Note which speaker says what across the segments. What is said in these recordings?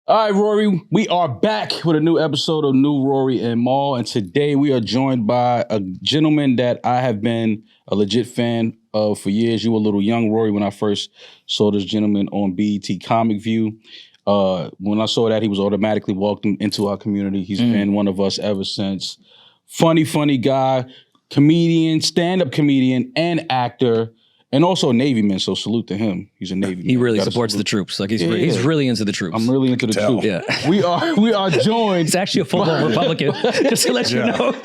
Speaker 1: All right, Rory, we are back with a new episode of New Rory and Maul, and today we are joined by a gentleman that I have been a legit fan of for years. You were a little young, Rory, when I first saw this gentleman on BET Comic View. When I saw that, he was automatically welcomed into our community. He's been one of us ever since. Funny guy, comedian, stand-up comedian, and actor. And also a Navy man, so salute to him. He's a Navy man.
Speaker 2: He really supports the troops. Like he's really into the troops.
Speaker 1: I'm really into the troops.
Speaker 2: Yeah.
Speaker 1: We are joined.
Speaker 2: He's actually a full-blown Republican. Just to let you know.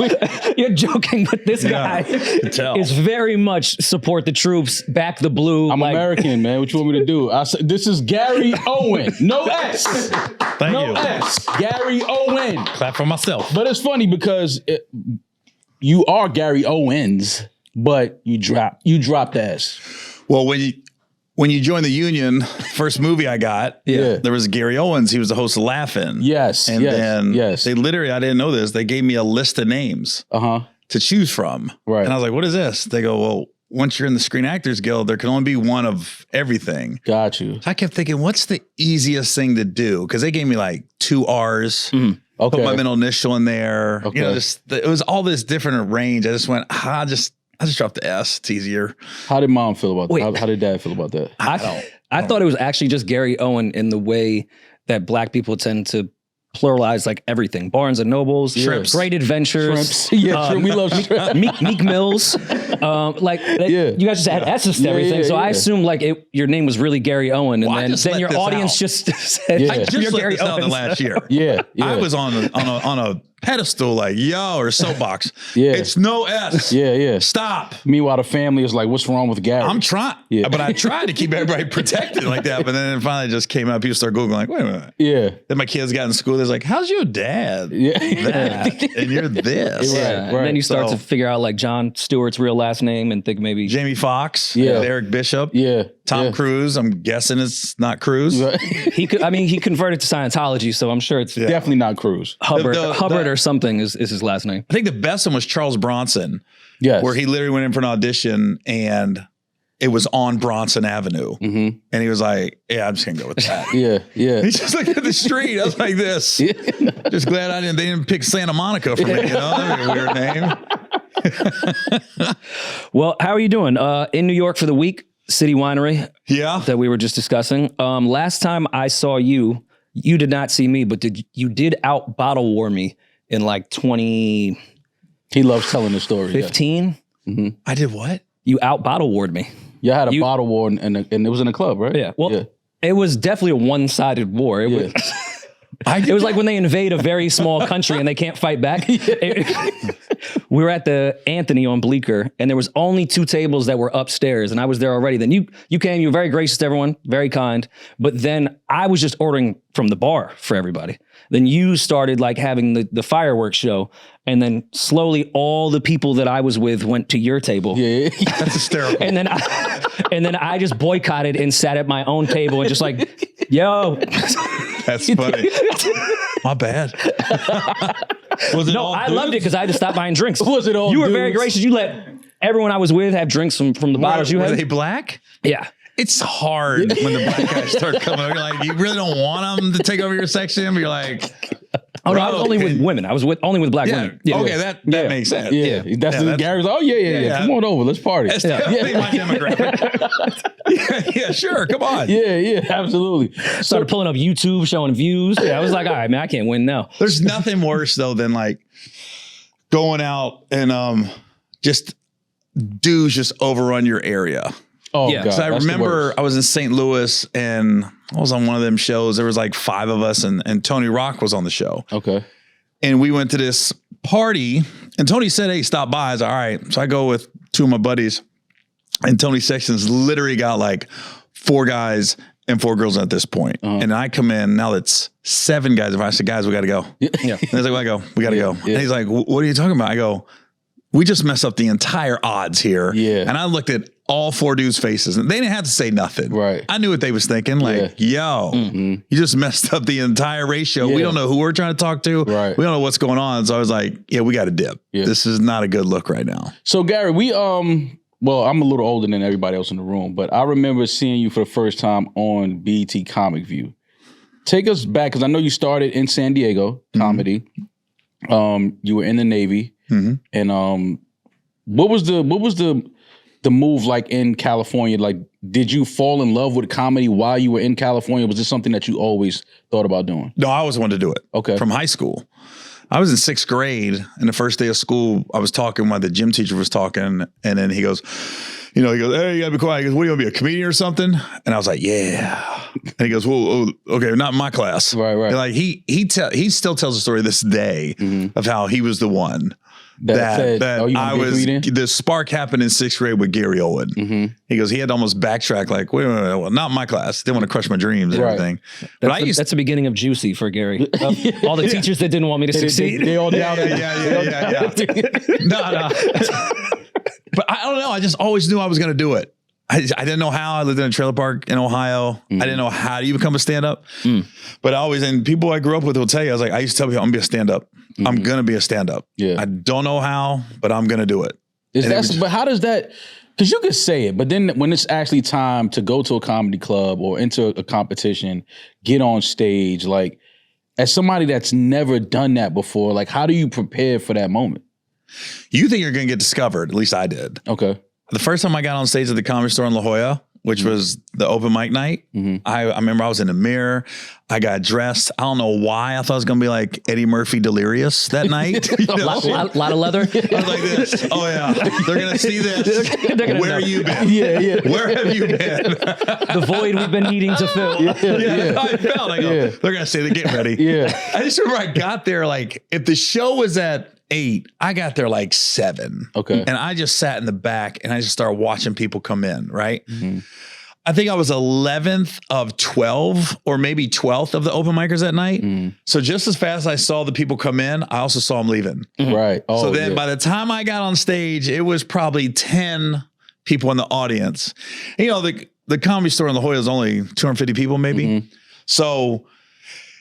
Speaker 2: You're joking, but this guy is very much support the troops, back the blue.
Speaker 1: I'm American, man. What you want me to do? This is Gary Owen. No S.
Speaker 3: Thank
Speaker 1: no
Speaker 3: you.
Speaker 1: S. Gary Owen.
Speaker 3: Clap for myself.
Speaker 1: But it's funny because you are Gary Owens. But you dropped S.
Speaker 3: Well, when you join the union, first movie I got, there was Gary Owens. He was the host of Laugh-In.
Speaker 1: Yes,
Speaker 3: and then they literally, I didn't know this, they gave me a list of names to choose from.
Speaker 1: Right.
Speaker 3: And I was like, what is this? They go, well, once you're in the Screen Actors Guild, there can only be one of everything.
Speaker 1: Got you.
Speaker 3: So I kept thinking, what's the easiest thing to do? Because they gave me like 2 R's.
Speaker 1: Okay.
Speaker 3: Put my middle initial in there.
Speaker 1: Okay.
Speaker 3: You know, it was all this different range. I just went, I just dropped the S. It's easier.
Speaker 1: How did mom feel about that? How did dad feel about that?
Speaker 2: I thought it was actually just Gary Owen in the way that black people tend to pluralize like everything. Barnes and Nobles,
Speaker 3: Shrimps.
Speaker 2: Great Adventures.
Speaker 1: Shrimps. We love shrimps.
Speaker 2: Meek Mills. You guys just add S's to everything. So I assumed like your name was really Gary Owen. And then your audience just said,
Speaker 3: I just let
Speaker 2: Gary
Speaker 3: this out
Speaker 2: Owens.
Speaker 3: the last year. I was on a pedestal like, or soapbox. It's no S. Stop.
Speaker 1: Meanwhile, the family is like, what's wrong with Gary?
Speaker 3: I'm trying. But I tried to keep everybody protected like that. But then it finally just came out. People started Googling like, wait a minute. Then my kids got in school. They're like, how's your dad? That? And you're this.
Speaker 2: And then you start to figure out like Jon Stewart's real last name and think maybe
Speaker 3: Jamie Foxx, Eric Bishop, Tom Cruise. I'm guessing it's not Cruise.
Speaker 2: He converted to Scientology, so I'm sure it's
Speaker 1: definitely not Cruise.
Speaker 2: Hubbard or something is his last name.
Speaker 3: I think the best one was Charles Bronson.
Speaker 1: Yes.
Speaker 3: Where he literally went in for an audition and it was on Bronson Avenue. And he was like, I'm just gonna go with that. He's just like at the street. I was like this. Just glad they didn't pick Santa Monica for me, you know? That'd be a weird name.
Speaker 2: Well, how are you doing? In New York for the week, City Winery. That we were just discussing. Last time I saw you did not see me, but you did out bottle war me in like 20.
Speaker 1: He loves telling the story.
Speaker 2: 15.
Speaker 3: I did what?
Speaker 2: You out bottle warred me.
Speaker 1: You had a bottle war and it was in a club, right?
Speaker 2: Yeah. Well, it was definitely a one-sided war. It was. It was like when they invade a very small country and they can't fight back. We were at the Anthony on Bleecker, and there was only 2 tables that were upstairs, and I was there already. Then you came, you were very gracious to everyone, very kind. But then I was just ordering from the bar for everybody. Then you started like having the fireworks show, and then slowly all the people that I was with went to your table.
Speaker 3: That's hysterical.
Speaker 2: And then I just boycotted and sat at my own table and just like, yo.
Speaker 3: That's funny. My bad.
Speaker 2: I loved it because I had to stop buying drinks.
Speaker 1: Was it all
Speaker 2: You were
Speaker 1: dudes?
Speaker 2: very gracious. You let everyone I was with have drinks from the bottles you had.
Speaker 3: Were they black?
Speaker 2: Yeah.
Speaker 3: It's hard when the black guys start coming over. You're like, you really don't want them to take over your section, but you're like,
Speaker 2: oh, no, I was only with women. I was only with black women.
Speaker 3: Okay, that makes sense.
Speaker 1: That's Gary's. Oh, yeah. Come on over. Let's party.
Speaker 3: That's definitely my demographic. Sure. Come on.
Speaker 1: Yeah, absolutely.
Speaker 2: Started pulling up YouTube, showing views. I was like, all right, man, I can't win now.
Speaker 3: There's nothing worse though than like going out and just dudes just overrun your area.
Speaker 1: Oh,
Speaker 2: Yeah.
Speaker 1: God.
Speaker 3: So I remember I was in St. Louis and I was on one of them shows. There was like 5 of us and Tony Rock was on the show.
Speaker 1: Okay.
Speaker 3: And we went to this party and Tony said, hey, stop by. I was like, all right. So I go with 2 of my buddies and Tony Sexton's literally got like 4 guys and 4 girls at this point. And I come in, now it's 7 guys. If I said, guys, we got to go. And he's like, we got to go. And he's like, what are you talking about? I go, we just messed up the entire odds here.
Speaker 1: Yeah.
Speaker 3: And I looked at all 4 dudes' faces and they didn't have to say nothing.
Speaker 1: Right.
Speaker 3: I knew what they was thinking. Like, yo, you just messed up the entire ratio. We don't know who we're trying to talk to.
Speaker 1: Right.
Speaker 3: We don't know what's going on. So I was like, yeah, we got to dip. Yeah. This is not a good look right now.
Speaker 1: So Gary, well, I'm a little older than everybody else in the room, but I remember seeing you for the first time on BET Comic View. take us back, because I know you started in San Diego comedy. You were in the Navy, and what was the move like in California? Like, did you fall in love with comedy while you were in California? Was this something that you always thought about doing?
Speaker 3: No, I always wanted to do it.
Speaker 1: Okay.
Speaker 3: From high school. I was in 6th grade, and the first day of school, I was talking while the gym teacher was talking, and then he goes, hey, you gotta be quiet. He goes, what, are you gonna be a comedian or something? And I was like, yeah. And he goes, whoa, okay, not in my class.
Speaker 1: Right.
Speaker 3: And like he still tells the story this day of how he was the one that I was. The spark happened in 6th grade with Gary Owen. He goes, he had to almost backtrack, like, wait, well, not in my class. Didn't want to crush my dreams and everything. But
Speaker 2: that's the beginning of Juicy for Gary. All the teachers that didn't want me to succeed.
Speaker 1: They all doubted.
Speaker 3: Yeah. No. But I don't know. I just always knew I was going to do it. I didn't know how. I lived in a trailer park in Ohio. I didn't know how to even become a stand-up. But and people I grew up with will tell you, I was like, I used to tell people, I'm going to be a stand-up. I'm going to be a stand-up.
Speaker 1: Yeah.
Speaker 3: I don't know how, but I'm going to do it.
Speaker 1: But how does that, because you could say it, but then when it's actually time to go to a comedy club or enter a competition, get on stage, like, as somebody that's never done that before, like, how do you prepare for that moment?
Speaker 3: You think you're going to get discovered. At least I did.
Speaker 1: Okay.
Speaker 3: The first time I got on stage at the Comedy Store in La Jolla, which was the open mic night, I remember I was in the mirror. I got dressed. I don't know why. I thought I was going to be like Eddie Murphy delirious that night.
Speaker 2: lot of leather.
Speaker 3: I was like this. Oh, yeah. They're going to see this. Where have you been?
Speaker 1: Yeah.
Speaker 3: Where have you been?
Speaker 2: The void we've been needing to fill.
Speaker 3: Yeah. I felt. I go, they're going to say, they're getting ready.
Speaker 1: Yeah.
Speaker 3: I just remember I got there, like, if the show was at 8, I got there like 7.
Speaker 1: Okay.
Speaker 3: And I just sat in the back and I just started watching people come in, right? I think I was 11th of 12 or maybe 12th of the open micers that night. So just as fast as I saw the people come in, I also saw them leaving.
Speaker 1: Right.
Speaker 3: So then by the time I got on stage, it was probably 10 people in the audience. And, the Comedy Store in La Jolla is only 250 people maybe. So,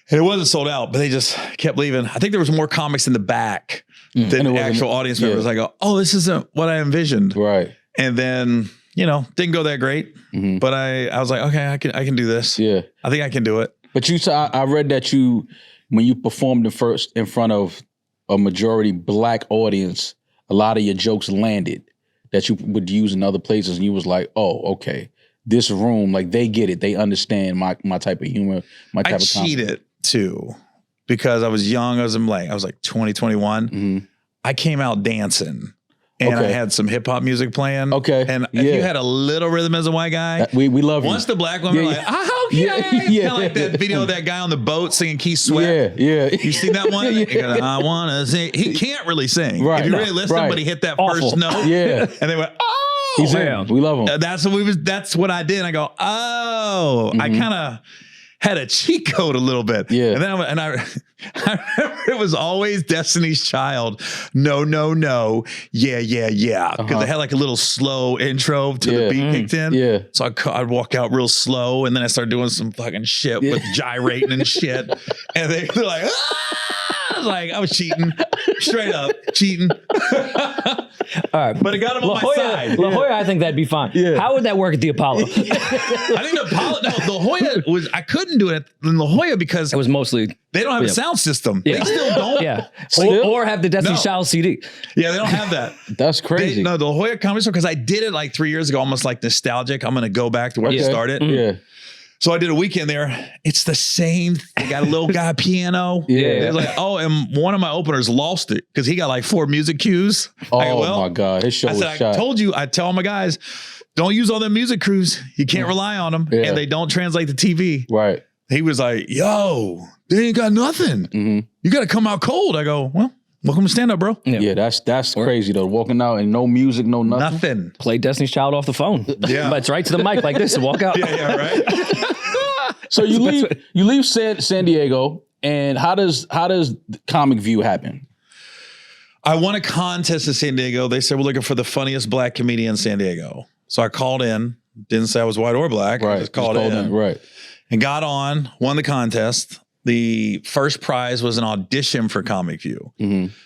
Speaker 3: and it wasn't sold out, but they just kept leaving. I think there was more comics in the back than actual audience members. I go, oh, this isn't what I envisioned.
Speaker 1: Right.
Speaker 3: And then, didn't go that great, but I was like, okay, I can do this.
Speaker 1: Yeah.
Speaker 3: I think I can do it.
Speaker 1: But I read that when you performed in front of a majority Black audience, a lot of your jokes landed that you would use in other places. And you was like, oh, okay, this room, like, they get it. They understand my type of humor, my type of comedy. I
Speaker 3: cheated too, because I was young. I was like 20, 21. I came out dancing. And I had some hip hop music playing. Okay. And if you had a little rhythm as a white guy, we love you. Once the Black women were like, oh, yeah. It's kind of like that video of that guy on the boat singing Keith Sweat. Yeah. You see that one? Goes, I want to sing. He can't really sing. Right. If you really listen, but he hit that first note. Yeah. And they went, oh.
Speaker 1: He's in. We love him.
Speaker 3: That's what I did. I go, oh. I kind of had a cheat code a little bit. Yeah. And then I remember it was always Destiny's Child. No. Yeah. Because they had like a little slow intro to the beat kicked in. Yeah. So I'd walk out real slow, and then I started doing some fucking shit with gyrating and shit. And they're like, I was cheating. Straight up cheating.
Speaker 2: All right.
Speaker 3: But it got him on my side.
Speaker 2: La Jolla, I think that'd be fine. Yeah. How would that work at the Apollo?
Speaker 3: I think the Apollo, La Jolla I couldn't do it in La Jolla because
Speaker 2: it was mostly,
Speaker 3: they don't have a sound system. Yeah. They still don't.
Speaker 2: Yeah. Or have the Destiny's Child CD.
Speaker 3: Yeah, they don't have that.
Speaker 1: That's crazy.
Speaker 3: The La Jolla Comedy Store, because I did it like 3 years ago, almost like nostalgic. I'm going to go back to where I started. Yeah. So I did a weekend there. It's the same. They got a little guy piano. Yeah. They're like, oh, and one of my openers lost it because he got like 4 music cues.
Speaker 1: Oh, my God. His show was shot.
Speaker 3: I told you, I tell all my guys, don't use all them music crews. You can't rely on them. Yeah. And they don't translate the TV.
Speaker 1: Right.
Speaker 3: He was like, yo, they ain't got nothing. You got to come out cold. I go, well, welcome to stand up, bro.
Speaker 1: Yeah, that's crazy though. Walking out and no music, no nothing.
Speaker 3: Nothing.
Speaker 2: Play Destiny's Child off the phone. Yeah. But it's right to the mic like this and walk out.
Speaker 3: Yeah, right.
Speaker 1: So you leave San Diego, and how does Comic View happen?
Speaker 3: I won a contest in San Diego. They said we're looking for the funniest Black comedian in San Diego. So I called in. Didn't say I was white or Black.
Speaker 1: Right.
Speaker 3: I just called in.
Speaker 1: Right.
Speaker 3: And got on, won the contest. The first prize was an audition for Comic View.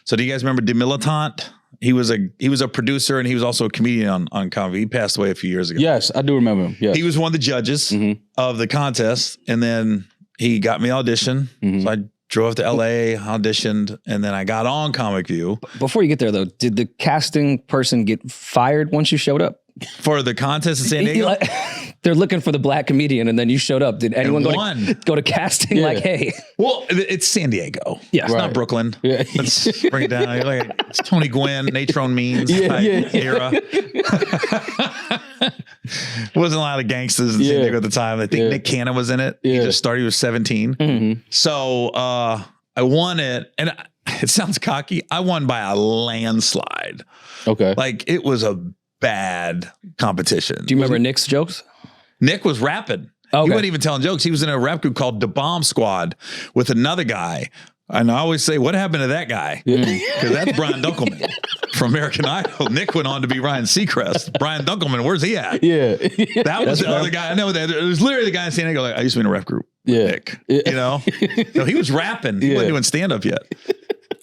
Speaker 3: So do you guys remember Demilitant? He was a producer, and he was also a comedian on Comic View. He passed away a few years ago.
Speaker 1: Yes, I do remember him. Yes.
Speaker 3: He was one of the judges of the contest. And then he got me audition. So I drove to LA, auditioned, and then I got on Comic View.
Speaker 2: Before you get there, though, did the casting person get fired once you showed up?
Speaker 3: For the contest in San Diego?
Speaker 2: They're looking for the black comedian, and then you showed up. Did anyone go to casting like, hey?
Speaker 3: Well, it's San Diego.
Speaker 2: Yeah.
Speaker 3: It's not Brooklyn. Yeah. Let's bring it down. You're like, it's Tony Gwynn, Natron Means era. Wasn't a lot of gangsters in San Diego at the time. I think Nick Cannon was in it. He just started. He was 17. So I won it. And it sounds cocky. I won by a landslide.
Speaker 1: Okay.
Speaker 3: Like, it was a bad competition.
Speaker 2: Do you remember Nick's jokes?
Speaker 3: Nick was rapping.
Speaker 2: Okay.
Speaker 3: He wasn't even telling jokes. He was in a rap group called The Bomb Squad with another guy. And I always say, what happened to that guy? Because that's Brian Dunkelman from American Idol. Nick went on to be Ryan Seacrest. Brian Dunkelman, where's he at?
Speaker 1: Yeah.
Speaker 3: That was the other guy. I know that. It was literally the guy in San Diego. Like, I used to be in a rap group. Nick. You know? No, he was rapping. He wasn't doing stand-up yet.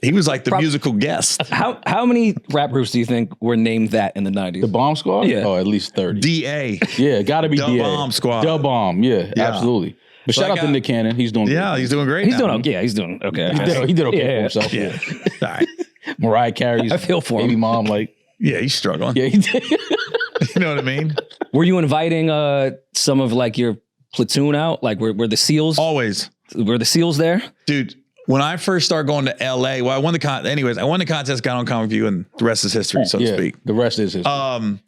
Speaker 3: He was like the musical guest.
Speaker 2: How many rap groups do you think were named that in the 90s?
Speaker 1: The Bomb Squad?
Speaker 2: Yeah.
Speaker 1: Oh, at least 30.
Speaker 3: DA.
Speaker 1: Yeah, got to be DA.
Speaker 3: The Bomb Squad.
Speaker 1: The Bomb, absolutely. But shout out to Nick Cannon. He's doing
Speaker 3: great. He's doing great.
Speaker 2: He's doing okay. He's doing okay.
Speaker 1: He did okay for himself.
Speaker 3: Yeah. All right.
Speaker 1: Mariah Carey's
Speaker 2: I feel for
Speaker 1: baby
Speaker 2: him.
Speaker 1: mom, like.
Speaker 3: Yeah, he's struggling.
Speaker 1: Yeah, he did.
Speaker 3: You know what I mean?
Speaker 2: Were you inviting some of like your platoon out? Like were the SEALs?
Speaker 3: Always.
Speaker 2: Were the SEALs there?
Speaker 3: Dude, when I first started going to LA, well, I won the contest, got on Comic View, and the rest is history, so to speak.
Speaker 1: The rest is history.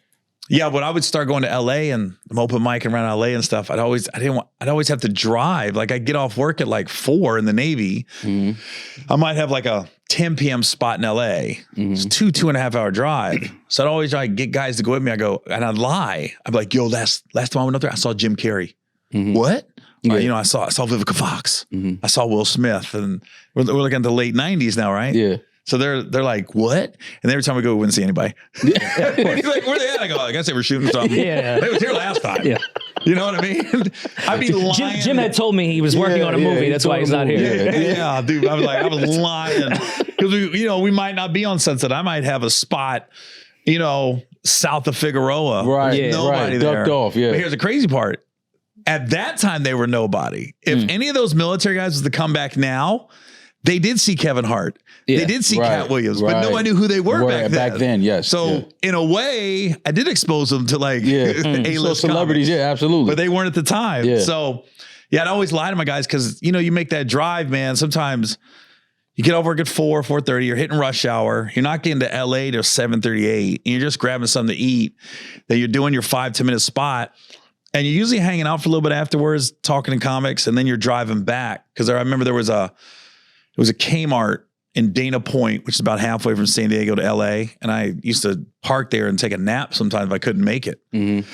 Speaker 3: Yeah, when I would start going to LA and I'm open mic around LA and stuff, I'd always have to drive. Like, I'd get off work at like 4 in the Navy. I might have like a 10 p.m. spot in LA. It's 2.5 hour drive. So I'd always try to get guys to go with me. And I'd lie. I'd be like, yo, last time I went up there, I saw Jim Carrey. What? I saw Vivica Fox. I saw Will Smith, and we're looking at the late 90s now, right?
Speaker 1: Yeah.
Speaker 3: So they're like, what? And every time we go, we wouldn't see anybody. He's like, where they at? I go, I guess they were shooting something.
Speaker 2: Yeah.
Speaker 3: They was here last time. Yeah. You know what I mean? I'd be lying.
Speaker 2: Jim had told me he was working on a movie. That's why he's not here.
Speaker 3: Yeah, dude. I was lying. Because we might not be on Sunset. I might have a spot, south of Figueroa.
Speaker 1: Right.
Speaker 3: There's nobody there.
Speaker 1: Ducked off, yeah.
Speaker 3: But here's the crazy part. At that time, they were nobody. If any of those military guys was to come back now, they did see Kevin Hart. Yeah. They did see Cat Williams, but no one knew who they were back then.
Speaker 1: Back then, yes.
Speaker 3: So in a way, I did expose them to like A-list
Speaker 1: celebrities.
Speaker 3: comics,
Speaker 1: Absolutely.
Speaker 3: but they weren't at the time.
Speaker 1: Yeah.
Speaker 3: So I'd always lie to my guys because you make that drive, man. Sometimes you get off work at 4:30. You're hitting rush hour. You're not getting to LA till 7:38. And you're just grabbing something to eat. Then you're doing your 5-10 minute spot. And you're usually hanging out for a little bit afterwards, talking in comics, and then you're driving back. Because I remember there was a Kmart in Dana Point, which is about halfway from San Diego to LA. And I used to park there and take a nap sometimes if I couldn't make it. And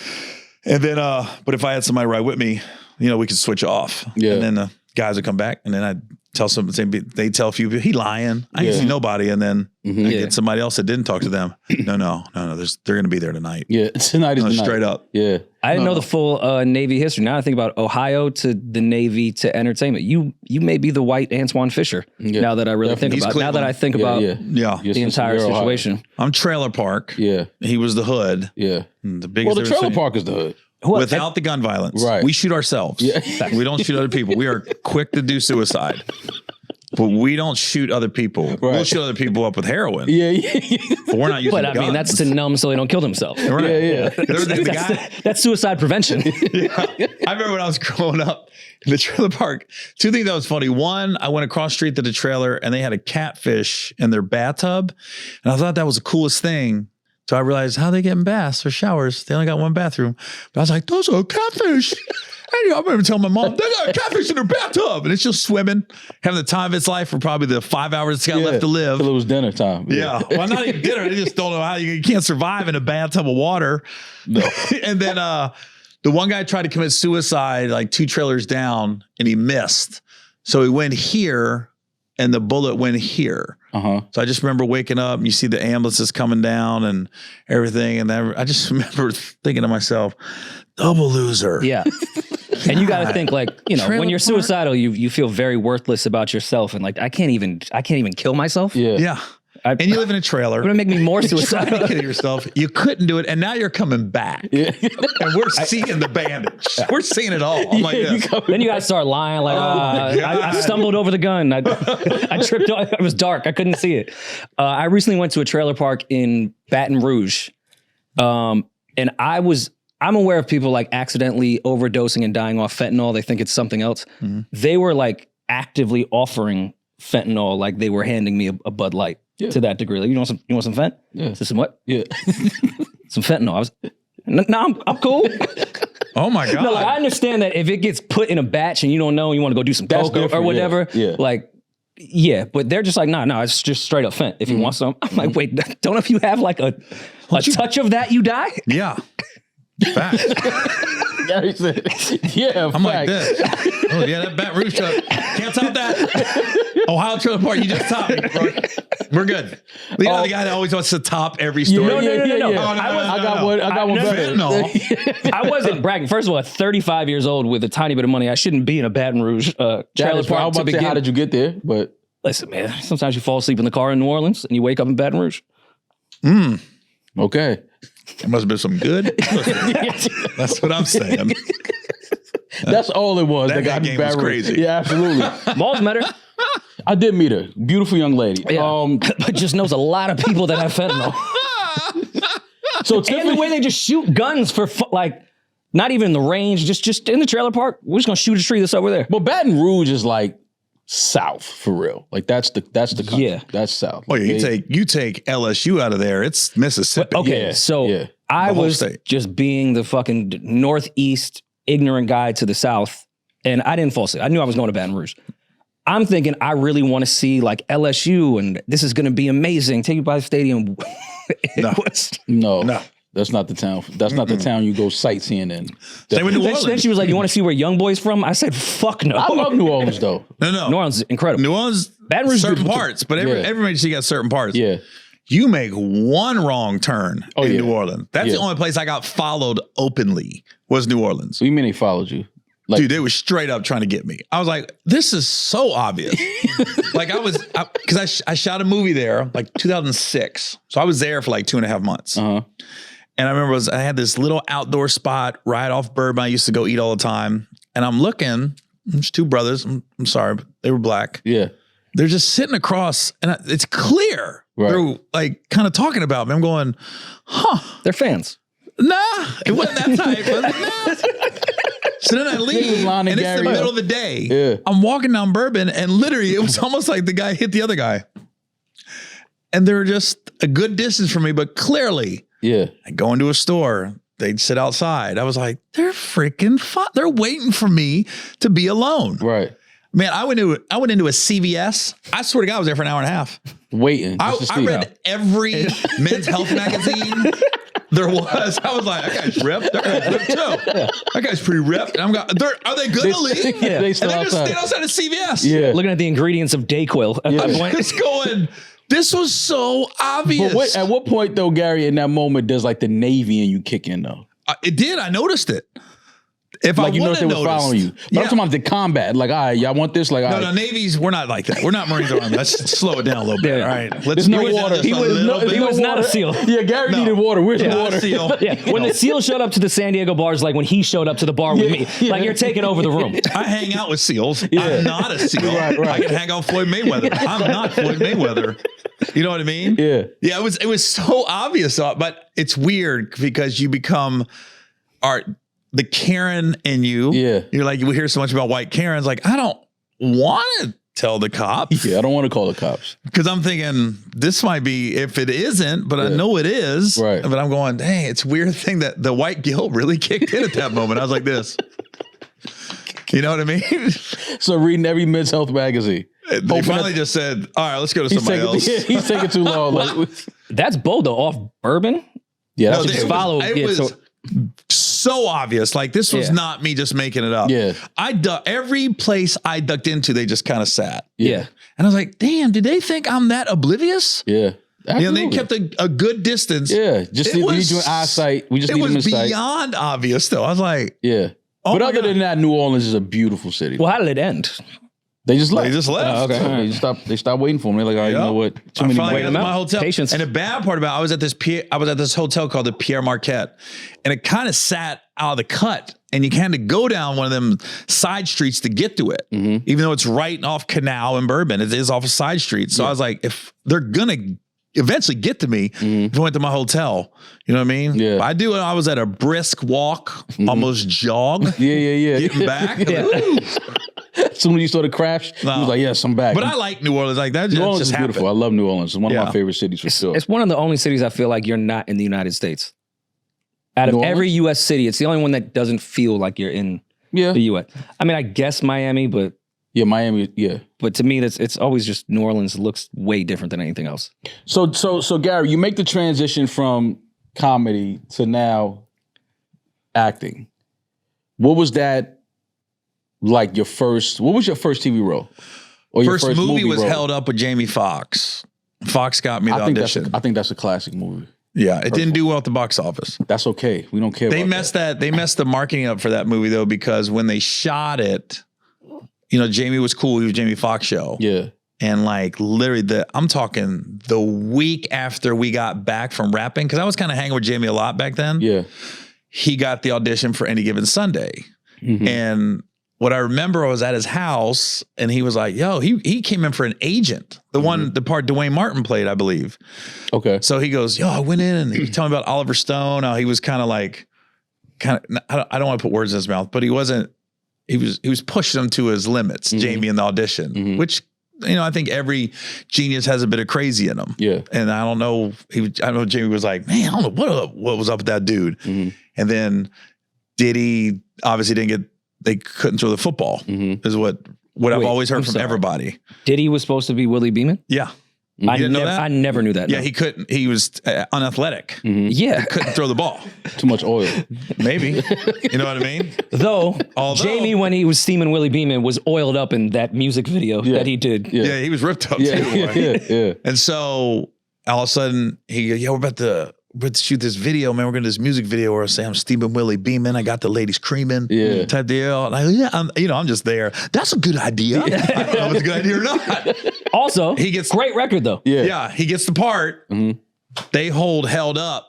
Speaker 3: then, but if I had somebody ride with me, we could switch off. Yeah. And then the guys would come back, and then I'd tell they tell a few people, he lying. I didn't see nobody. And then I get somebody else that didn't talk to them. No. They're going to be there tonight.
Speaker 1: Yeah. Tonight is the night.
Speaker 3: Straight up.
Speaker 1: Yeah.
Speaker 2: I didn't know the full Navy history. Now I think about Ohio to the Navy to entertainment. You may be the white Antoine Fisher. Now that I really think about it. Now that I think about the entire situation.
Speaker 3: I'm Trailer Park.
Speaker 1: Yeah.
Speaker 3: He was the hood.
Speaker 1: Yeah.
Speaker 3: The biggest.
Speaker 1: Well, the Trailer Park is the hood.
Speaker 3: Without the gun violence.
Speaker 1: Right.
Speaker 3: We shoot ourselves. Yeah. We don't shoot other people. We are quick to do suicide. But we don't shoot other people. Right. We'll shoot other people up with heroin. Yeah. But we're not using guns.
Speaker 2: That's to numb so they don't kill themselves.
Speaker 3: Right.
Speaker 1: Yeah.
Speaker 2: That's suicide prevention.
Speaker 3: I remember when I was growing up in the trailer park, 2 things that was funny. One, I went across the street to the trailer and they had a catfish in their bathtub. And I thought that was the coolest thing. So I realized how they getting baths or showers. They only got one bathroom. But I was like, those are catfish. And I remember telling my mom, they got a catfish in their bathtub. And it's just swimming, having the time of its life for probably the 5 hours it's got left to live.
Speaker 1: Till it was dinner time.
Speaker 3: Yeah. Well, not even dinner. I just don't know how you can't survive in a bathtub of water. No. And then the one guy tried to commit suicide like 2 trailers down and he missed. So he went here and the bullet went here. So I just remember waking up and you see the ambulances coming down and everything. And I just remember thinking to myself, double loser.
Speaker 2: Yeah. And you got to think like, when you're suicidal, you feel very worthless about yourself. And like, I can't even kill myself.
Speaker 3: Yeah. and you live in a trailer.
Speaker 2: Gonna make me more
Speaker 3: Trying to
Speaker 2: suicidal.
Speaker 3: kill yourself. You couldn't do it, and now you're coming back.
Speaker 1: Yeah.
Speaker 3: And we're seeing the bandage. We're seeing it all. I'm like this.
Speaker 2: Then you guys start lying like, I stumbled over the gun. I tripped. It was dark. I couldn't see it. I recently went to a trailer park in Baton Rouge, and I'm aware of people like accidentally overdosing and dying off fentanyl. They think it's something else.
Speaker 3: Mm-hmm.
Speaker 2: They were like actively offering fentanyl, like they were handing me a Bud Light to that degree. Like, you want some fent?
Speaker 1: Yeah.
Speaker 2: Some what?
Speaker 1: Yeah.
Speaker 2: Some fentanyl. I was, no, I'm cool.
Speaker 3: Oh my God.
Speaker 2: No, like I understand that if it gets put in a batch and you don't know, you want to go do some coke or whatever.
Speaker 1: Yeah.
Speaker 2: Like, yeah, but they're just like, no, it's just straight up fent. If you want some, I'm like, wait, don't if you have like a touch of that, you die?
Speaker 3: Yeah. Facts.
Speaker 1: Gary said, yeah,
Speaker 3: I'm like this. Oh yeah, that Baton Rouge truck. Can't top that. Ohio Trailer Park, you just topped me, bro. We're good. You know the guy that always wants to top every story.
Speaker 2: No.
Speaker 1: I got one better.
Speaker 2: I wasn't bragging. First of all, at 35 years old with a tiny bit of money, I shouldn't be in a Baton Rouge trailer park.
Speaker 1: I was about to say, how did you get there? But
Speaker 2: listen, man, sometimes you fall asleep in the car in New Orleans and you wake up in Baton Rouge.
Speaker 1: Okay.
Speaker 3: It must have been some good. That's what I'm saying.
Speaker 1: That's all it was.
Speaker 3: That
Speaker 1: got
Speaker 3: game was crazy.
Speaker 1: Yeah, absolutely.
Speaker 2: Malls met her.
Speaker 1: I did meet her. Beautiful young lady.
Speaker 2: Yeah. But just knows a lot of people that have fentanyl.
Speaker 1: So
Speaker 2: And the way they just shoot guns for like, not even in the range, just in the trailer park. We're just gonna shoot a tree that's over there.
Speaker 1: But Baton Rouge is like south for real. Like that's the country.
Speaker 2: Yeah.
Speaker 1: That's south.
Speaker 3: Oh,
Speaker 1: Like,
Speaker 3: you take LSU out of there, it's Mississippi.
Speaker 2: Okay,
Speaker 1: Yeah,
Speaker 2: so
Speaker 1: yeah.
Speaker 2: I
Speaker 3: The whole
Speaker 2: was
Speaker 3: state.
Speaker 2: just being the fucking Northeast ignorant guy to the South, and I didn't fall asleep. I knew I was going to Baton Rouge. I'm thinking I really want to see like LSU, and this is going to be amazing. Take you by the stadium.
Speaker 1: No. That's not the town. That's not the town you go sightseeing in.
Speaker 3: Same with New
Speaker 2: Then
Speaker 3: Orleans.
Speaker 2: she was like, "You want to see where Young Boy's from?" I said, "Fuck no."
Speaker 1: I love New Orleans though.
Speaker 3: No.
Speaker 2: New Orleans is incredible.
Speaker 3: New Orleans,
Speaker 2: Baton Rouge is
Speaker 3: certain
Speaker 2: beautiful, too.
Speaker 3: parts, but every major city got certain parts.
Speaker 1: Yeah.
Speaker 3: You make one wrong turn in
Speaker 1: yeah.
Speaker 3: New Orleans. That's
Speaker 1: Yeah.
Speaker 3: the only place I got followed openly was New Orleans.
Speaker 1: What do you mean they followed you? Like,
Speaker 3: Dude, they were straight up trying to get me. I was like, this is so obvious. Like because I shot a movie there like 2006. So I was there for like 2.5 months.
Speaker 1: uh-huh.
Speaker 3: And I remember I had this little outdoor spot right off Bourbon I used to go eat all the time. And I'm looking, there's two brothers. I'm sorry, but they were black.
Speaker 1: Yeah.
Speaker 3: They're just sitting across and it's clear.
Speaker 1: Right.
Speaker 3: They're like kind of talking about me. I'm going,
Speaker 2: They're fans.
Speaker 3: nah, it wasn't that type. Nah. So then I leave
Speaker 1: Lon
Speaker 3: and
Speaker 1: and
Speaker 3: it's the
Speaker 1: Gary.
Speaker 3: middle of the day.
Speaker 1: Yeah.
Speaker 3: I'm walking down Bourbon and literally it was almost like the guy hit the other guy. And they're just a good distance from me, but clearly
Speaker 1: Yeah.
Speaker 3: I go into a store, they'd sit outside. I was like, they're freaking fun. They're waiting for me to be alone.
Speaker 1: Right.
Speaker 3: Man, I went into a CVS. I swear to God, I was there for an hour and a half.
Speaker 1: Waiting.
Speaker 3: I
Speaker 1: Just to see.
Speaker 3: read every men's health magazine there was. I was like, that guy's ripped. That guy's ripped too. That guy's pretty ripped. And I'm going, are they good to leave?
Speaker 1: Yeah, they
Speaker 3: And
Speaker 1: still
Speaker 3: they're just
Speaker 1: outside.
Speaker 3: standing outside of CVS.
Speaker 1: Yeah.
Speaker 2: Looking at the ingredients of Dayquil at that point.
Speaker 3: Just going, this was so obvious.
Speaker 1: But at what point though, Gary, in that moment, does like the Navy in you kick in though?
Speaker 3: It did. I noticed it. If
Speaker 1: Like
Speaker 3: I
Speaker 1: you know
Speaker 3: wouldn't
Speaker 1: they
Speaker 3: have
Speaker 1: were
Speaker 3: noticed.
Speaker 1: following you. But
Speaker 3: Yeah.
Speaker 1: I'm talking about the combat. Like, all right, y'all want this? Like, all
Speaker 3: No,
Speaker 1: right.
Speaker 3: Navies, we're not like that. We're not Marines or Army. Let's slow it down a little bit.
Speaker 2: Yeah.
Speaker 3: All right. Let's
Speaker 1: There's no
Speaker 3: bring it down
Speaker 1: water.
Speaker 3: just a
Speaker 1: He was
Speaker 3: little
Speaker 1: no-
Speaker 3: bit.
Speaker 2: he was not a SEAL.
Speaker 1: Yeah, Gary
Speaker 3: No.
Speaker 1: needed water. Where's the
Speaker 3: Not a
Speaker 1: water?
Speaker 3: seal.
Speaker 2: Yeah, when the SEAL showed up to the San Diego bars, like when he showed up to the bar with me, like you're taking over the room.
Speaker 3: I hang out with SEAls. I'm not a SEAL.
Speaker 1: Right.
Speaker 3: I can hang out with Floyd Mayweather. I'm not Floyd Mayweather. You know what I mean?
Speaker 1: Yeah.
Speaker 3: Yeah, it was so obvious, but it's weird because you become the Karen in you.
Speaker 1: Yeah.
Speaker 3: You're like, we hear so much about white Karens. Like, I don't want to tell the cops.
Speaker 1: Yeah, I don't want to call the cops.
Speaker 3: Because I'm thinking this might be, if it isn't, but I know it is.
Speaker 1: Right.
Speaker 3: But I'm going, dang, it's a weird thing that the white guilt really kicked in at that moment. I was like this. You know what I mean?
Speaker 1: So reading every men's health magazine.
Speaker 3: They finally just said, all right, let's go to somebody else.
Speaker 1: He's taking too long. Like,
Speaker 2: That's bold though. Off Bourbon.
Speaker 1: yeah,
Speaker 3: No,
Speaker 1: that's
Speaker 3: it
Speaker 1: what
Speaker 2: follow-
Speaker 3: it
Speaker 2: yeah,
Speaker 3: was
Speaker 2: so-
Speaker 3: so obvious. Like this was
Speaker 2: Yeah.
Speaker 3: not me just making it up.
Speaker 1: Yeah.
Speaker 3: Every place I ducked into, they just kind of sat.
Speaker 2: Yeah.
Speaker 3: And I was like, damn, did they think I'm that oblivious?
Speaker 1: Yeah.
Speaker 3: You know, they
Speaker 1: Absolutely.
Speaker 3: kept a good distance.
Speaker 1: Yeah, just
Speaker 3: It
Speaker 1: we need
Speaker 3: was-
Speaker 1: you in eyesight. We just
Speaker 3: It
Speaker 1: need them in
Speaker 3: was
Speaker 1: sight.
Speaker 3: beyond obvious though. I was like,
Speaker 1: Yeah.
Speaker 3: Oh
Speaker 1: But
Speaker 3: my
Speaker 1: other
Speaker 3: God.
Speaker 1: than that, New Orleans is a beautiful city.
Speaker 2: Well, how did it end?
Speaker 1: They just left.
Speaker 3: They just left.
Speaker 2: okay.
Speaker 1: They stopped waiting for them. They're like, all right, you know what? Too many
Speaker 3: finally
Speaker 1: money.
Speaker 3: got to my hotel.
Speaker 2: Patience.
Speaker 3: And the bad part about I was at this hotel called the Pierre Marquette, and it kind of sat out of the cut, and you kind of go down one of them side streets to get to it, even though it's right off Canal and Bourbon. It is off a side street. So I was like, if they're gonna eventually get to me, if I went to my hotel, you know what I mean?
Speaker 1: Yeah.
Speaker 3: I do. I was at a brisk walk, almost jog.
Speaker 1: Yeah.
Speaker 3: Getting back.
Speaker 1: As soon as you saw the crash, he was like, yes, I'm back.
Speaker 3: But I like New Orleans. Like that
Speaker 1: New Orleans
Speaker 3: just
Speaker 1: is
Speaker 3: happened.
Speaker 1: beautiful. I love New Orleans. It's one of
Speaker 3: Yeah.
Speaker 1: my favorite cities for sure.
Speaker 2: It's one of the only cities I feel like you're not in the United States. Out of
Speaker 1: New
Speaker 2: every
Speaker 1: Orleans?
Speaker 2: U.S. city, it's the only one that doesn't feel like you're in
Speaker 1: Yeah.
Speaker 2: the U.S. I mean, I guess Miami, but
Speaker 1: Yeah, Miami, yeah.
Speaker 2: to me, it's always just New Orleans looks way different than anything else.
Speaker 1: So Gary, you make the transition from comedy to now acting. What was that like what was your first TV role? Or your
Speaker 3: First movie was
Speaker 1: role?
Speaker 3: Held Up with Jamie Foxx. Fox got me the audition.
Speaker 1: I think that's a classic movie.
Speaker 3: Yeah, it didn't do well at the box office.
Speaker 1: That's okay. We don't care
Speaker 3: They
Speaker 1: about
Speaker 3: messed They messed the marketing up for that movie though, because when they shot it, you know, Jamie was cool. He was Jamie Foxx show.
Speaker 1: Yeah.
Speaker 3: And like literally I'm talking the week after we got back from rapping, because I was kind of hanging with Jamie a lot back then.
Speaker 1: Yeah.
Speaker 3: He got the audition for Any Given Sunday.
Speaker 1: Mhm.
Speaker 3: And what I remember, I was at his house and he was like, yo, he came in for an agent. The part Dwayne Martin played, I believe.
Speaker 1: Okay.
Speaker 3: So he goes, yo, I went in and he told me about Oliver Stone. How he was kind of, I don't want to put words in his mouth, but he was pushing him to his limits, Jamie, in the audition, which, you know, I think every genius has a bit of crazy in him.
Speaker 1: Yeah.
Speaker 3: And I don't know, Jamie was like, man, I don't know what was up with that dude. And then Diddy obviously they couldn't throw the football, is what I've always heard from everybody.
Speaker 2: Diddy was supposed to be Willie Beeman?
Speaker 3: Yeah.
Speaker 2: I
Speaker 3: didn't know that?
Speaker 2: I never knew that.
Speaker 3: Yeah,
Speaker 2: no.
Speaker 3: he couldn't. He was unathletic.
Speaker 2: Yeah.
Speaker 3: Couldn't throw the ball.
Speaker 1: Too much oil.
Speaker 3: Maybe. You know what I mean?
Speaker 2: Though
Speaker 3: Although-
Speaker 2: Jamie, when he was steaming Willie Beeman, was oiled up in that music video that he did.
Speaker 1: Yeah.
Speaker 3: Yeah, he was ripped up
Speaker 1: Yeah,
Speaker 3: too.
Speaker 1: yeah.
Speaker 3: And so all of a sudden he goes, yeah, we're about to shoot this video, man. We're going to do this music video where I say I'm steaming Willie Beeman. I got the ladies creaming, type deal. And I'm just there. That's a good idea. I don't know if it's a good idea or not.
Speaker 2: Also,
Speaker 3: He gets-
Speaker 2: great record though.
Speaker 3: Yeah, he gets the part. They hold Held Up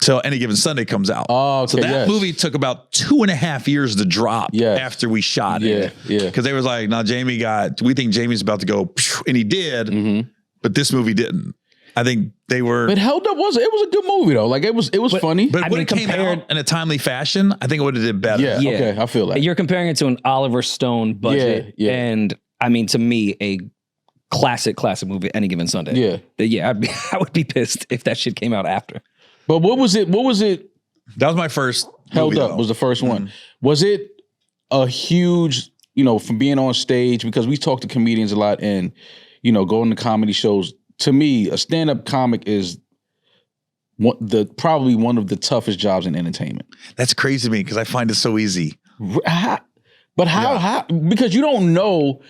Speaker 3: till Any Given Sunday comes out.
Speaker 1: Oh, okay,
Speaker 3: so that
Speaker 1: yes.
Speaker 3: movie took about 2.5 years to drop
Speaker 1: Yes.
Speaker 3: after we shot it.
Speaker 1: Yeah.
Speaker 3: Because they was like, now we think Jamie's about to go, and he did, but this movie didn't. I think they were.
Speaker 1: But Held Up was a good movie though. Like it was funny.
Speaker 3: But
Speaker 2: I
Speaker 3: when
Speaker 2: mean,
Speaker 3: it came out in a timely fashion, I think it would have did better.
Speaker 1: Yeah. Okay, I feel that.
Speaker 2: You're comparing it to an Oliver Stone budget,
Speaker 1: Yeah.
Speaker 2: and I mean, to me, a classic movie, Any Given Sunday.
Speaker 1: Yeah.
Speaker 2: I would be pissed if that shit came out after.
Speaker 1: But what was it?
Speaker 3: That was my first.
Speaker 1: Held
Speaker 3: movie,
Speaker 1: Up
Speaker 3: though.
Speaker 1: was the first one. Was it a huge, from being on stage, because we talk to comedians a lot and, going to comedy shows. To me, a stand-up comic is probably one of the toughest jobs in entertainment.
Speaker 3: That's crazy to me because I find it so easy.
Speaker 1: But how? Because you don't know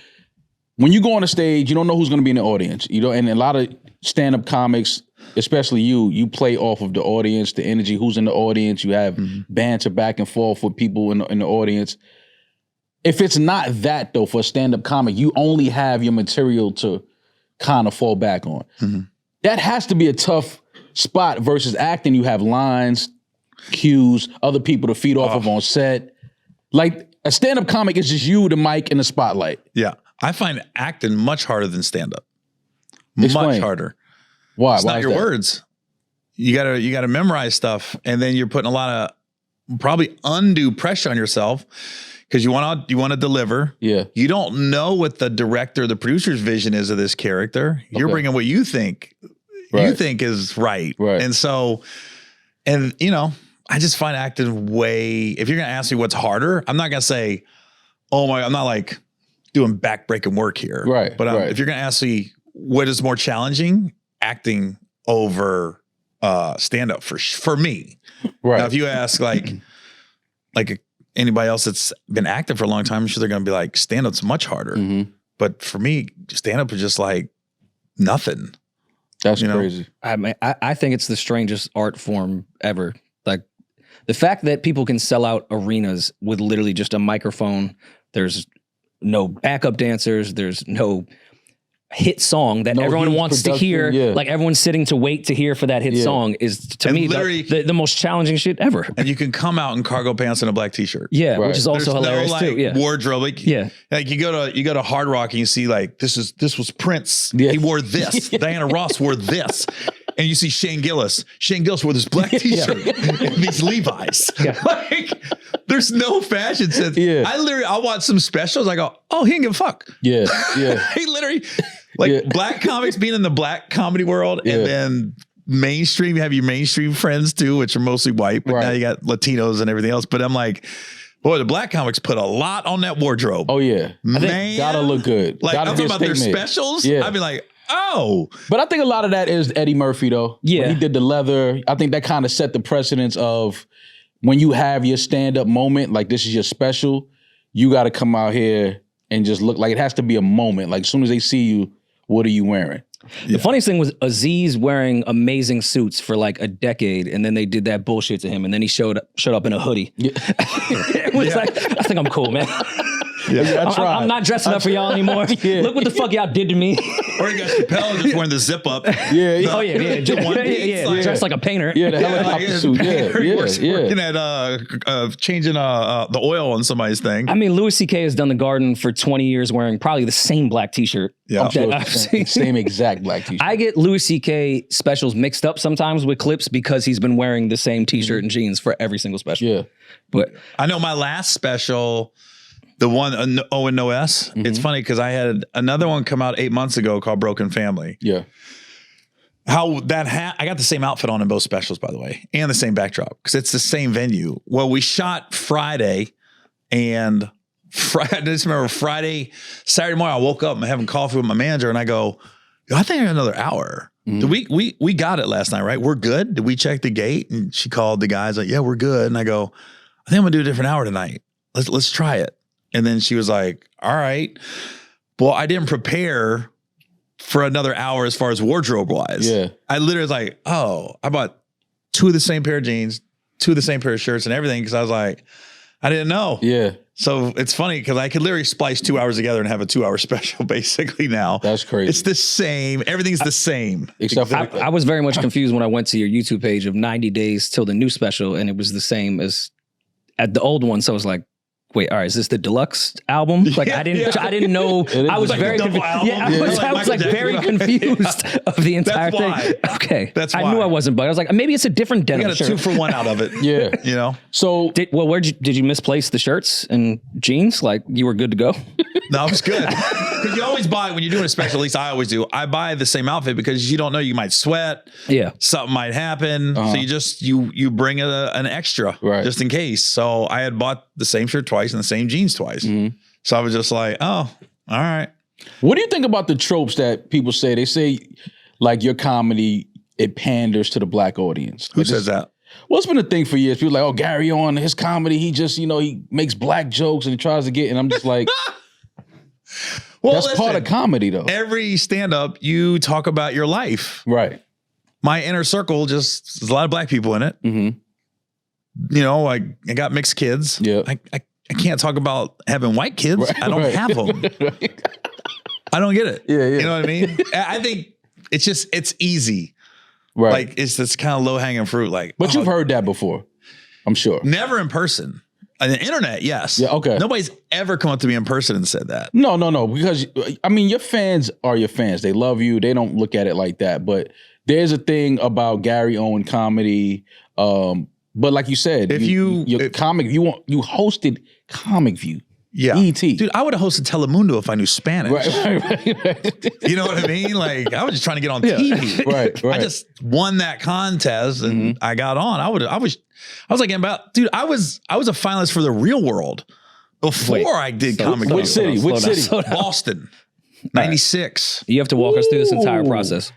Speaker 1: when you go on a stage, you don't know who's going to be in the audience. And a lot of stand-up comics, especially you play off of the audience, the energy, who's in the audience. You have banter back and forth with people in the audience. If it's not that though, for a stand-up comic, you only have your material to kind of fall back on. That has to be a tough spot versus acting. You have lines, cues, other people to feed off of on set. Like a stand-up comic is just you, the mic, and the spotlight.
Speaker 3: Yeah. I find acting much harder than stand-up.
Speaker 1: Explain.
Speaker 3: Much harder.
Speaker 1: Why?
Speaker 3: It's not your words. You gotta memorize stuff, and then you're putting a lot of probably undue pressure on yourself because you want to deliver.
Speaker 1: Yeah.
Speaker 3: You don't know what the director, the producer's vision is of this character. You're bringing what you think is right.
Speaker 1: Right.
Speaker 3: And so, I just find acting if you're gonna ask me what's harder, I'm not gonna say, I'm not like doing backbreaking work here.
Speaker 1: Right.
Speaker 3: But if you're gonna ask me what is more challenging, acting over stand-up for me.
Speaker 1: Right.
Speaker 3: Now, if you ask like anybody else that's been active for a long time, I'm sure they're going to be like, stand-up's much harder. But for me, stand-up is just like nothing.
Speaker 1: That's crazy.
Speaker 2: I mean, I think it's the strangest art form ever. Like the fact that people can sell out arenas with literally just a microphone, there's no backup dancers. There's no hit song that
Speaker 1: No
Speaker 2: everyone
Speaker 1: huge
Speaker 2: wants to
Speaker 1: production,
Speaker 2: hear.
Speaker 1: yeah.
Speaker 2: Like everyone's sitting to wait to hear for that hit song is to
Speaker 3: And
Speaker 2: me
Speaker 3: literally-
Speaker 2: the most challenging shit ever.
Speaker 3: And you can come out in cargo pants and a black t-shirt.
Speaker 2: Yeah,
Speaker 1: Right.
Speaker 2: which is also
Speaker 3: There's
Speaker 2: hilarious
Speaker 3: no like
Speaker 2: too. Yeah.
Speaker 3: wardrobe. Like,
Speaker 2: Yeah.
Speaker 3: like you go to Hard Rock and you see like this was Prince.
Speaker 1: Yeah.
Speaker 3: He wore this. Diana Ross wore this. And you see Shane Gillis. Shane Gillis wore this black t-shirt and these Levi's.
Speaker 2: Yeah.
Speaker 3: Like there's no fashion sense.
Speaker 1: Yeah.
Speaker 3: I watch some specials. I go, oh, he didn't give a fuck.
Speaker 1: Yeah, yeah.
Speaker 3: He literally like black comics being in the black comedy world,
Speaker 1: Yeah.
Speaker 3: and then mainstream. You have your mainstream friends too, which are mostly white, but
Speaker 1: Right.
Speaker 3: now you got Latinos and everything else. But I'm like, boy, the black comics put a lot on that wardrobe.
Speaker 1: Oh yeah,
Speaker 3: man,
Speaker 1: gotta look good.
Speaker 3: Like
Speaker 1: Gotta
Speaker 3: I'm
Speaker 1: be a
Speaker 3: talking about their
Speaker 1: statement.
Speaker 3: specials.
Speaker 1: Yeah.
Speaker 3: I'd be like, oh,
Speaker 1: But I think a lot of that is Eddie Murphy though.
Speaker 2: Yeah.
Speaker 1: When he did the leather. I think that kind of set the precedence of when you have your stand-up moment, like this is your special, you got to come out here and just look like it has to be a moment. Like as soon as they see you, what are you wearing?
Speaker 2: The funniest thing was Aziz wearing amazing suits for like a decade, and then they did that bullshit to him, and then he showed up in a hoodie. It was like, I think I'm cool, man. I'm not dressing up for y'all anymore.
Speaker 1: Yeah.
Speaker 2: Look what the fuck y'all did to me.
Speaker 3: or you got Chappelle just wearing the zip up.
Speaker 1: Yeah, yeah.
Speaker 2: Oh yeah,
Speaker 3: The one piece,
Speaker 2: yeah.
Speaker 3: like-
Speaker 2: Dressed like a painter.
Speaker 1: Yeah, the helicopter suit. Yeah,
Speaker 3: Working at changing the oil on somebody's thing.
Speaker 2: I mean, Louis C.K. has done the Garden for 20 years wearing probably the same black t-shirt.
Speaker 3: Yeah.
Speaker 1: I'm sure
Speaker 2: that
Speaker 1: it's
Speaker 2: I've
Speaker 1: the same,
Speaker 2: seen.
Speaker 1: same exact black t-shirt.
Speaker 2: I get Louis C.K. specials mixed up sometimes with clips because he's been wearing the same t-shirt and jeans for every single special.
Speaker 1: Yeah.
Speaker 2: But
Speaker 3: I know my last special, the one OWEN No S. It's funny because I had another one come out 8 months ago called Broken Family.
Speaker 1: Yeah.
Speaker 3: How that I got the same outfit on in both specials, by the way, and the same backdrop because it's the same venue. Well, we shot Friday, and I just remember Saturday morning, I woke up and I'm having coffee with my manager, and I go, I think I got another hour. Did we got it last night, right? We're good. Did we check the gate? And she called the guys like, yeah, we're good. And I go, I think I'm gonna do a different hour tonight. Let's try it. And then she was like, all right. Well, I didn't prepare for another hour as far as wardrobe wise.
Speaker 1: Yeah.
Speaker 3: I literally was like, oh, I bought 2 of the same pair of jeans, 2 of the same pair of shirts and everything because I was like, I didn't know.
Speaker 1: Yeah.
Speaker 3: So it's funny because I could literally splice 2 hours together and have a 2-hour special basically now.
Speaker 1: That's crazy.
Speaker 3: It's the same. Everything's the same.
Speaker 1: Except for
Speaker 2: I was very much confused when I went to your YouTube page of 90 days till the new special, and it was the same as at the old one. So I was like, wait, all right, is this the deluxe album? Like I didn't know. I was
Speaker 3: like
Speaker 2: very
Speaker 3: a double
Speaker 2: confused.
Speaker 3: album.
Speaker 2: Yeah,
Speaker 3: Yeah.
Speaker 2: I was like
Speaker 3: Michael
Speaker 2: very
Speaker 3: Jackson.
Speaker 2: confused of the entire
Speaker 3: That's why.
Speaker 2: thing. Okay,
Speaker 3: That's
Speaker 2: I
Speaker 3: why.
Speaker 2: knew I wasn't, but I was like, maybe it's a different
Speaker 3: I
Speaker 2: denim
Speaker 3: got a
Speaker 2: shirt.
Speaker 3: 2-for-1 out of it.
Speaker 1: Yeah.
Speaker 3: You know?
Speaker 1: So
Speaker 2: Where did you misplace the shirts and jeans? Like you were good to go.
Speaker 3: No, it was good. Because you always buy, when you're doing a special, at least I always do, I buy the same outfit because you don't know, you might sweat.
Speaker 2: Yeah.
Speaker 3: Something might happen. So you just, you bring an extra
Speaker 1: Right.
Speaker 3: just in case. So I had bought the same shirt twice and the same jeans twice. So I was just like, oh, all right.
Speaker 1: what do you think about the tropes that people say? They say like your comedy, it panders to the black audience.
Speaker 3: Who says that?
Speaker 1: Well, it's been a thing for years. People are like, oh, Gary on his comedy, he just, he makes black jokes and he tries to get, and I'm just like,
Speaker 3: Well,
Speaker 1: that's part of comedy though.
Speaker 3: Every stand-up, you talk about your life.
Speaker 1: Right.
Speaker 3: My inner circle, just there's a lot of black people in it. You know, I got mixed kids.
Speaker 1: Yeah.
Speaker 3: I can't talk about having white kids.
Speaker 1: Right,
Speaker 3: I don't
Speaker 1: right.
Speaker 3: have them. I don't get it.
Speaker 1: Yeah, yeah.
Speaker 3: You know what I mean? I think it's easy.
Speaker 1: Right.
Speaker 3: Like it's this kind of low hanging fruit. Like,
Speaker 1: But you've heard that before, I'm sure.
Speaker 3: never in person. On the internet, yes.
Speaker 1: Yeah, okay.
Speaker 3: Nobody's ever come up to me in person and said that.
Speaker 1: No, because I mean, your fans are your fans. They love you. They don't look at it like that. But there's a thing about Gary Owen comedy. But like you said, you hosted Comic View.
Speaker 3: Yeah.
Speaker 1: E.T.
Speaker 3: Dude, I would have hosted Telemundo if I knew Spanish.
Speaker 1: Right.
Speaker 3: You know what I mean? Like I was just trying to get on TV.
Speaker 1: Right.
Speaker 3: I just won that contest and I got on. I was like dude, I was a finalist for the Real World before I did Comic
Speaker 1: Which
Speaker 3: View.
Speaker 1: city?
Speaker 3: Boston. 96.
Speaker 2: You have to walk us through this entire process.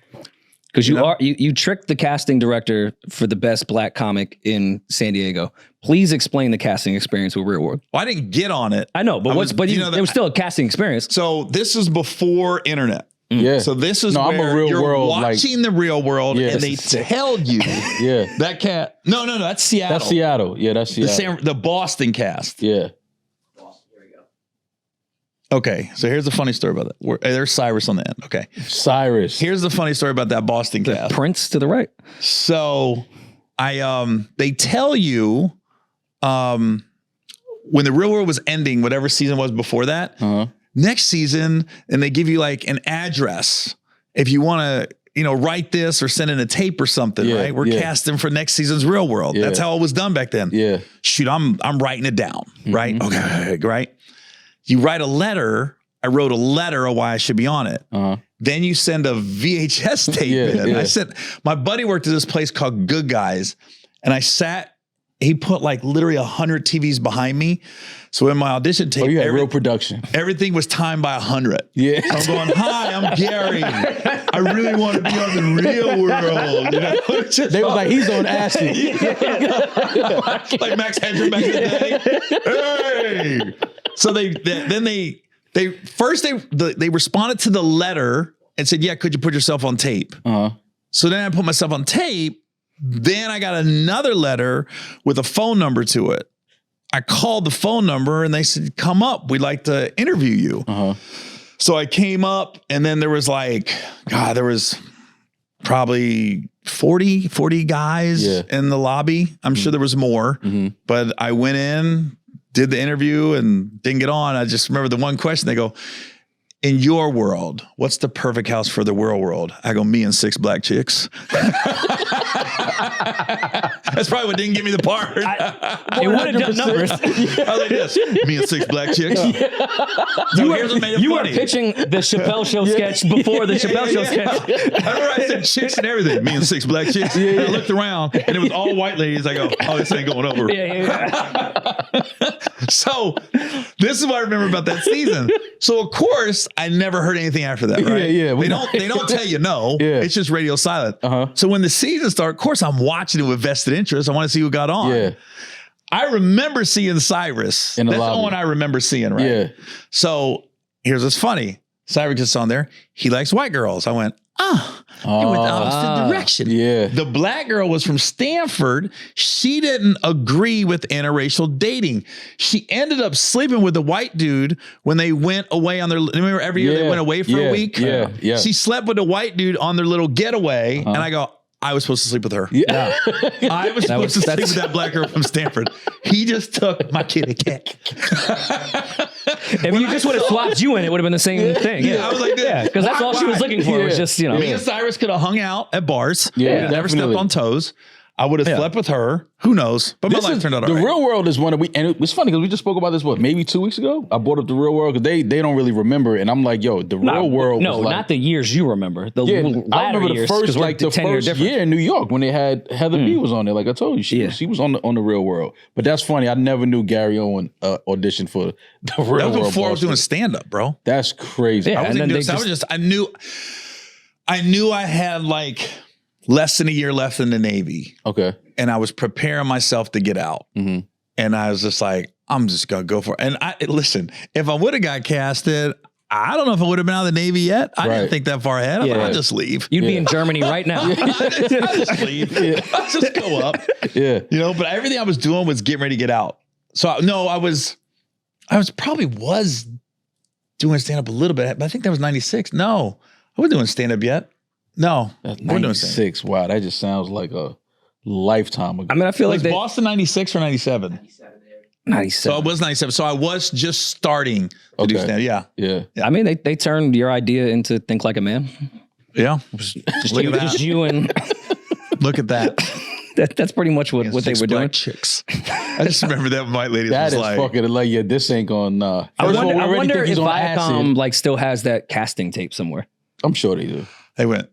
Speaker 2: Because you tricked the casting director for the best black comic in San Diego. Please explain the casting experience with Real World.
Speaker 3: Well, I didn't get on it.
Speaker 2: I know, but there was still a casting experience.
Speaker 3: So this is before internet.
Speaker 1: Yeah.
Speaker 3: So this is
Speaker 1: I'm
Speaker 3: where
Speaker 1: a Real
Speaker 3: you're
Speaker 1: World,
Speaker 3: watching the Real World
Speaker 1: Yeah.
Speaker 3: and they tell you
Speaker 1: Yeah.
Speaker 3: that cat. No, that's Seattle.
Speaker 1: That's Seattle. Yeah, that's Seattle.
Speaker 3: The Boston cast.
Speaker 1: Yeah.
Speaker 3: Okay, so here's the funny story about that. There's Cyrus on the end. Okay,
Speaker 1: Cyrus.
Speaker 3: here's the funny story about that Boston cast.
Speaker 2: Prince to the right.
Speaker 3: So they tell you when the Real World was ending, whatever season was before that, next season, and they give you like an address if you want to, write this or send in a tape or something, right? We're casting for next season's Real World. That's how it was done back then.
Speaker 1: Yeah.
Speaker 3: Shoot, I'm writing it down, right? Okay, right. You write a letter. I wrote a letter of why I should be on it. Then you send a VHS tape in. I said, my buddy worked at this place called Good Guys, and he put like literally 100 TVs behind me. So in my audition tape,
Speaker 1: you had real production.
Speaker 3: Everything was timed by 100.
Speaker 1: Yeah.
Speaker 3: So I'm going, hi, I'm Gary. I really want to be on the Real World.
Speaker 1: They was like, he's on acid.
Speaker 3: Like Max Headroom back in the day. Hey. So they responded to the letter and said, yeah, could you put yourself on tape? So then I put myself on tape. Then I got another letter with a phone number to it. I called the phone number and they said, come up. We'd like to interview you. So I came up and then there was there was probably 40 guys in the lobby. I'm sure there was more, but I went in, did the interview and didn't get on. I just remember the one question. They go, in your world, what's the perfect house for the Real World? I go, me and 6 black chicks. That's probably what didn't give me the part.
Speaker 2: It would have done numbers.
Speaker 3: I was like this, me and 6 black chicks. So here's what made it
Speaker 2: You were
Speaker 3: funny.
Speaker 2: pitching the Chappelle Show sketch before the Chappelle Show sketch.
Speaker 3: I remember I said chicks and everything. Me and 6 black chicks. And I looked around and it was all white ladies. I go, oh, this ain't going over. So this is what I remember about that season. So of course I never heard anything after that, right? They don't tell you no. It's just radio silent. So when the season started, of course I'm watching it with vested interest. I want to see who got on. I remember seeing Cyrus.
Speaker 1: In the
Speaker 3: That's
Speaker 1: lobby.
Speaker 3: the one I remember seeing, right? So here's what's funny. Cyrus gets on there. He likes white girls. I went, it went the opposite direction.
Speaker 1: Yeah.
Speaker 3: The black girl was from Stanford. She didn't agree with interracial dating. She ended up sleeping with the white dude when they went away on their, remember every year they went away for a week?
Speaker 1: Yeah.
Speaker 3: She slept with the white dude on their little getaway. And I go, I was supposed to sleep with her.
Speaker 1: Yeah.
Speaker 3: I was supposed to sleep with that black girl from Stanford. He just took my kitty cat.
Speaker 2: If you just would have swapped you in, it would have been the same thing.
Speaker 3: Yeah, I was like,
Speaker 2: yeah, because that's all she was looking for. Was just,
Speaker 3: Me and Cyrus could have hung out at bars.
Speaker 1: Yeah,
Speaker 3: never stepped
Speaker 1: definitely.
Speaker 3: on toes. I would have slept with her. Who knows? But my life turned out all
Speaker 1: the
Speaker 3: right.
Speaker 1: Real World is one of and it was funny because we just spoke about this maybe 2 weeks ago. I brought up the Real World because they don't really remember it, and I'm like, yo, the Real World.
Speaker 2: No,
Speaker 1: was like,
Speaker 2: not the years you remember. The
Speaker 1: I
Speaker 2: latter
Speaker 1: remember the
Speaker 2: years,
Speaker 1: first
Speaker 2: 'cause we're
Speaker 1: like the
Speaker 2: 10 year
Speaker 1: first
Speaker 2: difference.
Speaker 1: year in New York when they had Heather B was on there. Like I told you, she was on the Real World. But that's funny. I never knew Gary Owen auditioned for the Real
Speaker 3: That
Speaker 1: World.
Speaker 3: was before I was
Speaker 1: Boston.
Speaker 3: doing stand up, bro.
Speaker 1: That's crazy.
Speaker 2: Yeah.
Speaker 3: I wasn't
Speaker 2: and then
Speaker 3: doing. I knew I had like less than a year left in the Navy.
Speaker 1: Okay.
Speaker 3: And I was preparing myself to get out. And I was just like, I'm just going to go for it. And listen, if I would have got casted, I don't know if I would have been out of the Navy yet. I didn't think that far ahead. I thought I'd just leave.
Speaker 2: You'd be in Germany right now.
Speaker 3: I just leave. I just go up.
Speaker 1: Yeah.
Speaker 3: But everything I was doing was getting ready to get out. So no, I was probably doing stand up a little bit, but I think that was 96. No, I wasn't doing stand up yet. No,
Speaker 1: That's
Speaker 3: we're doing stand-up.
Speaker 1: 96. Wow, that just sounds like a lifetime ago.
Speaker 2: I mean, I feel
Speaker 3: Was
Speaker 2: like
Speaker 3: Boston 96 or 97?
Speaker 2: 97.
Speaker 3: So it was 97. So I was just starting to do stand up. Yeah.
Speaker 1: Yeah.
Speaker 2: I mean, they turned your idea into Think Like a Man.
Speaker 3: Yeah.
Speaker 2: Just
Speaker 3: Look
Speaker 2: you,
Speaker 3: at that.
Speaker 2: just you and
Speaker 3: Look at that.
Speaker 2: that's pretty much what they
Speaker 3: Six
Speaker 2: were doing.
Speaker 3: black chicks. I just remember that white lady
Speaker 1: That
Speaker 3: was
Speaker 1: is
Speaker 3: like,
Speaker 1: fucking like, yeah, this ain't gonna.
Speaker 2: I
Speaker 1: First of all,
Speaker 2: wonder,
Speaker 1: we
Speaker 2: I
Speaker 1: already
Speaker 2: wonder
Speaker 1: think
Speaker 2: if
Speaker 1: he's on
Speaker 2: Viacom
Speaker 1: acid.
Speaker 2: like still has that casting tape somewhere.
Speaker 1: I'm sure they do.
Speaker 3: they went,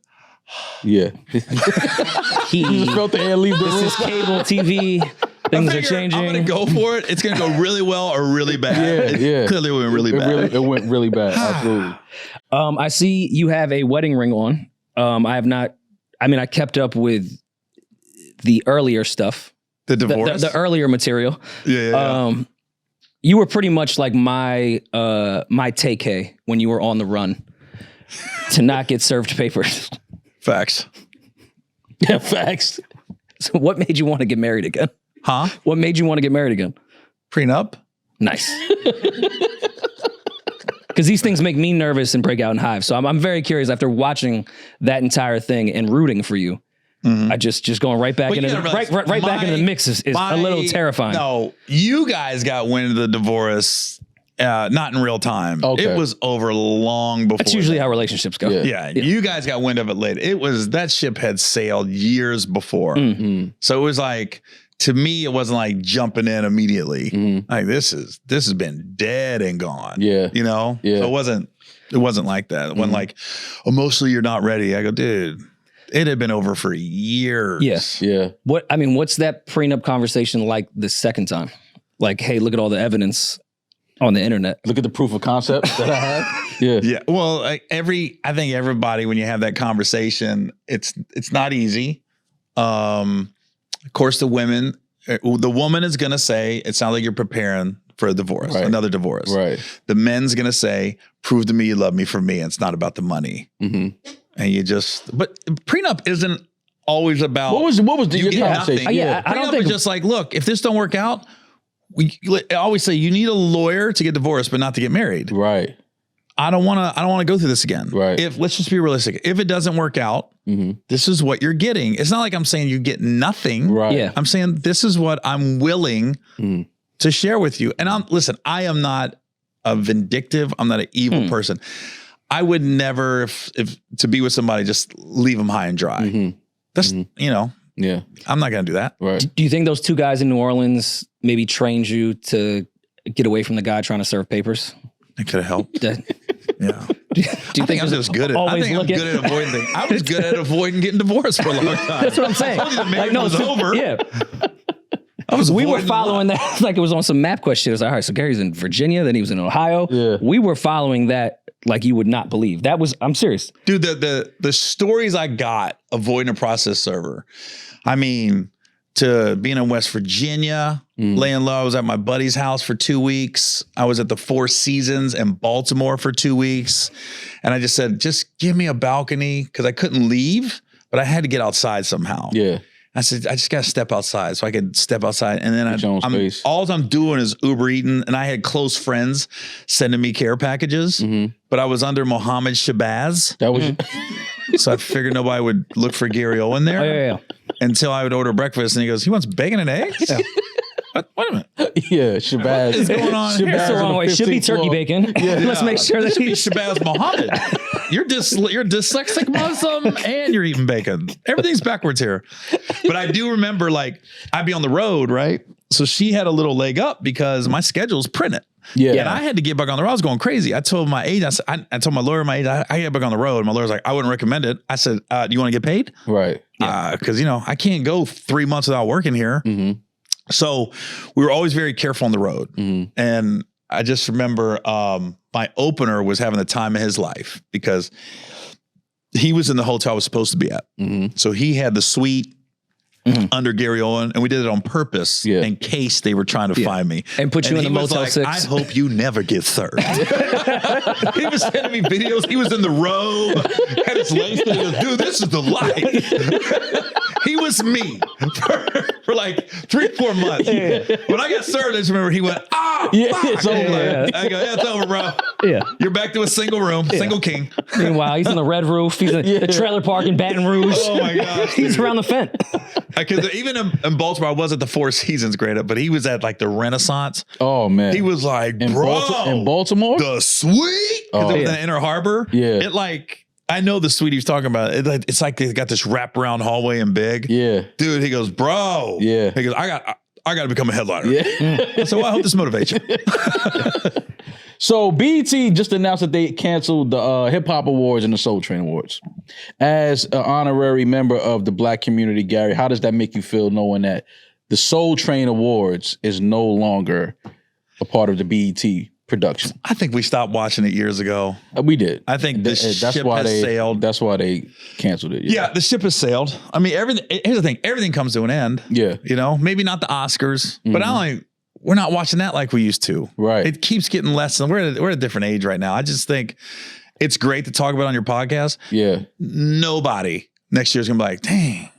Speaker 1: Yeah. You just felt the air leave the
Speaker 2: This
Speaker 1: room.
Speaker 2: is cable TV. Things are changing.
Speaker 3: I'm going to go for it. It's going to go really well or really bad.
Speaker 1: Yeah.
Speaker 3: Clearly it went really bad.
Speaker 1: It went really bad. Absolutely.
Speaker 2: I see you have a wedding ring on. I have not. I mean, I kept up with the earlier stuff,
Speaker 3: The divorce?
Speaker 2: the earlier material.
Speaker 3: Yeah.
Speaker 2: You were pretty much like my take when you were on the run to not get served papers.
Speaker 3: Facts.
Speaker 1: Yeah, facts.
Speaker 2: So what made you want to get married again?
Speaker 3: Huh?
Speaker 2: What made you want to get married again?
Speaker 3: Prenup?
Speaker 2: Nice. Because these things make me nervous and break out in hives. So I'm very curious after watching that entire thing and rooting for you. I just going right back into back into the mix is a little terrifying.
Speaker 3: No, you guys got wind of the divorce, not in real time.
Speaker 1: Okay.
Speaker 3: It was over long before.
Speaker 2: That's usually how relationships go.
Speaker 3: Yeah, you guys got wind of it late. It was that ship had sailed years before. So it was like, to me, it wasn't like jumping in immediately. Like this has been dead and gone.
Speaker 1: Yeah.
Speaker 3: You know?
Speaker 1: Yeah.
Speaker 3: So it wasn't like that. It wasn't like emotionally you're not ready. I go, dude, it had been over for years.
Speaker 2: Yes.
Speaker 1: Yeah.
Speaker 2: What's that prenup conversation like the second time? Like, hey, look at all the evidence on the internet.
Speaker 1: Look at the proof of concept that I have. Yeah.
Speaker 3: Yeah. Well, I think everybody, when you have that conversation, it's not easy. Of course, the woman is going to say, it sounds like you're preparing for a divorce, another divorce.
Speaker 1: Right.
Speaker 3: The men's going to say, prove to me you love me for me. It's not about the money. And but prenup isn't always about
Speaker 1: What was the
Speaker 3: you get
Speaker 1: conversation?
Speaker 3: nothing.
Speaker 2: Yeah, I don't
Speaker 3: Prenup
Speaker 2: think
Speaker 3: is just like, look, if this don't work out, I always say you need a lawyer to get divorced, but not to get married.
Speaker 1: Right.
Speaker 3: I don't want to go through this again.
Speaker 1: Right.
Speaker 3: Let's just be realistic. If it doesn't work out, this is what you're getting. It's not like I'm saying you get nothing.
Speaker 1: Right.
Speaker 2: Yeah.
Speaker 3: I'm saying this is what I'm willing to share with you. And I am not a vindictive. I'm not an evil person. I would never, if to be with somebody, just leave them high and dry. That's,
Speaker 1: Yeah.
Speaker 3: I'm not going to do that.
Speaker 1: Right.
Speaker 2: Do you think those two guys in New Orleans maybe trained you to get away from the guy trying to serve papers?
Speaker 3: It could have helped.
Speaker 2: Yeah.
Speaker 3: Do you think I'm just good at? I think I'm good at avoiding things. I was good at avoiding getting divorced for a long time.
Speaker 2: That's what I'm saying.
Speaker 3: I told you the marriage was over.
Speaker 2: Yeah.
Speaker 3: We
Speaker 2: were following that like it was on some MapQuest shit. It was like, all right, so Gary's in Virginia, then he was in Ohio.
Speaker 1: Yeah.
Speaker 2: We were following that like you would not believe. I'm serious.
Speaker 3: Dude, the stories I got avoiding a process server. I mean, to being in West Virginia, laying low. I was at my buddy's house for 2 weeks. I was at the Four Seasons in Baltimore for 2 weeks. And I just said, just give me a balcony, because I couldn't leave, but I had to get outside somehow.
Speaker 1: Yeah.
Speaker 3: I said, I just got to step outside. So I could step outside. And then
Speaker 1: space.
Speaker 3: all I'm doing is Uber eating. And I had close friends sending me care packages, but I was under Mohammed Shabazz.
Speaker 1: That was
Speaker 3: So I figured nobody would look for Gary Owen there.
Speaker 2: Oh, yeah.
Speaker 3: Until I would order breakfast, and he goes, he wants bacon and eggs? Yeah. Wait a minute.
Speaker 1: yeah, Shabazz.
Speaker 3: What is going on here?
Speaker 1: Shabazz
Speaker 2: That's the wrong way. It should be turkey bacon. Let's make sure that he's
Speaker 3: Shabazz Mohammed. You're dyslexic Muslim and you're eating bacon. Everything's backwards here. But I do remember, like, I'd be on the road, right? So she had a little leg up because my schedule's printed.
Speaker 1: Yeah.
Speaker 3: And I had to get back on the road. I was going crazy. I told my agent, I told my lawyer my age, I get back on the road. And my lawyer's like, I wouldn't recommend it. I said, do you want to get paid?
Speaker 1: Right.
Speaker 3: Because, I can't go 3 months without working here. So we were always very careful on the road. And I just remember my opener was having the time of his life because he was in the hotel I was supposed to be at. So he had the suite under Gary Owen, and we did it on purpose in case they were trying to find me.
Speaker 2: And put you in the Motel 6.
Speaker 3: I hope you never get served. He was sending me videos. He was in the robe, had his lace. He goes, dude, this is the life. He was me for like 3-4 months. When I got served, I just remember he went, fuck.
Speaker 1: It's over.
Speaker 3: I go, it's over, bro.
Speaker 2: Yeah.
Speaker 3: You're back to a single room, single king.
Speaker 2: Meanwhile, he's in the Red Roof. He's in the trailer park in Baton Rouge.
Speaker 3: Oh my gosh.
Speaker 2: He's around the fence.
Speaker 3: Because even in Baltimore, I was at the Four Seasons great up, but he was at like the Renaissance.
Speaker 1: Oh man.
Speaker 3: He was like,
Speaker 1: in Baltimore?
Speaker 3: The suite? Because it was in Inner Harbor.
Speaker 1: Yeah.
Speaker 3: It like, I know the suite he was talking about. It's like they got this wraparound hallway and big.
Speaker 1: Yeah.
Speaker 3: Dude, he goes, bro.
Speaker 1: Yeah.
Speaker 3: He goes, I got to become a headliner.
Speaker 1: Yeah.
Speaker 3: So I hope this motivates you.
Speaker 1: So BET just announced that they canceled the Hip Hop Awards and the Soul Train Awards. As an honorary member of the Black community, Gary, how does that make you feel knowing that the Soul Train Awards is no longer a part of the BET production?
Speaker 3: I think we stopped watching it years ago.
Speaker 1: We did.
Speaker 3: I think the ship has sailed.
Speaker 1: That's why they canceled it.
Speaker 3: Yeah, the ship has sailed. I mean, here's the thing. Everything comes to an end.
Speaker 1: Yeah.
Speaker 3: Maybe not the Oscars, but we're not watching that like we used to.
Speaker 1: Right.
Speaker 3: It keeps getting less. And we're at a different age right now. I just think it's great to talk about on your podcast.
Speaker 1: Yeah.
Speaker 3: Nobody next year is going to be like, dang,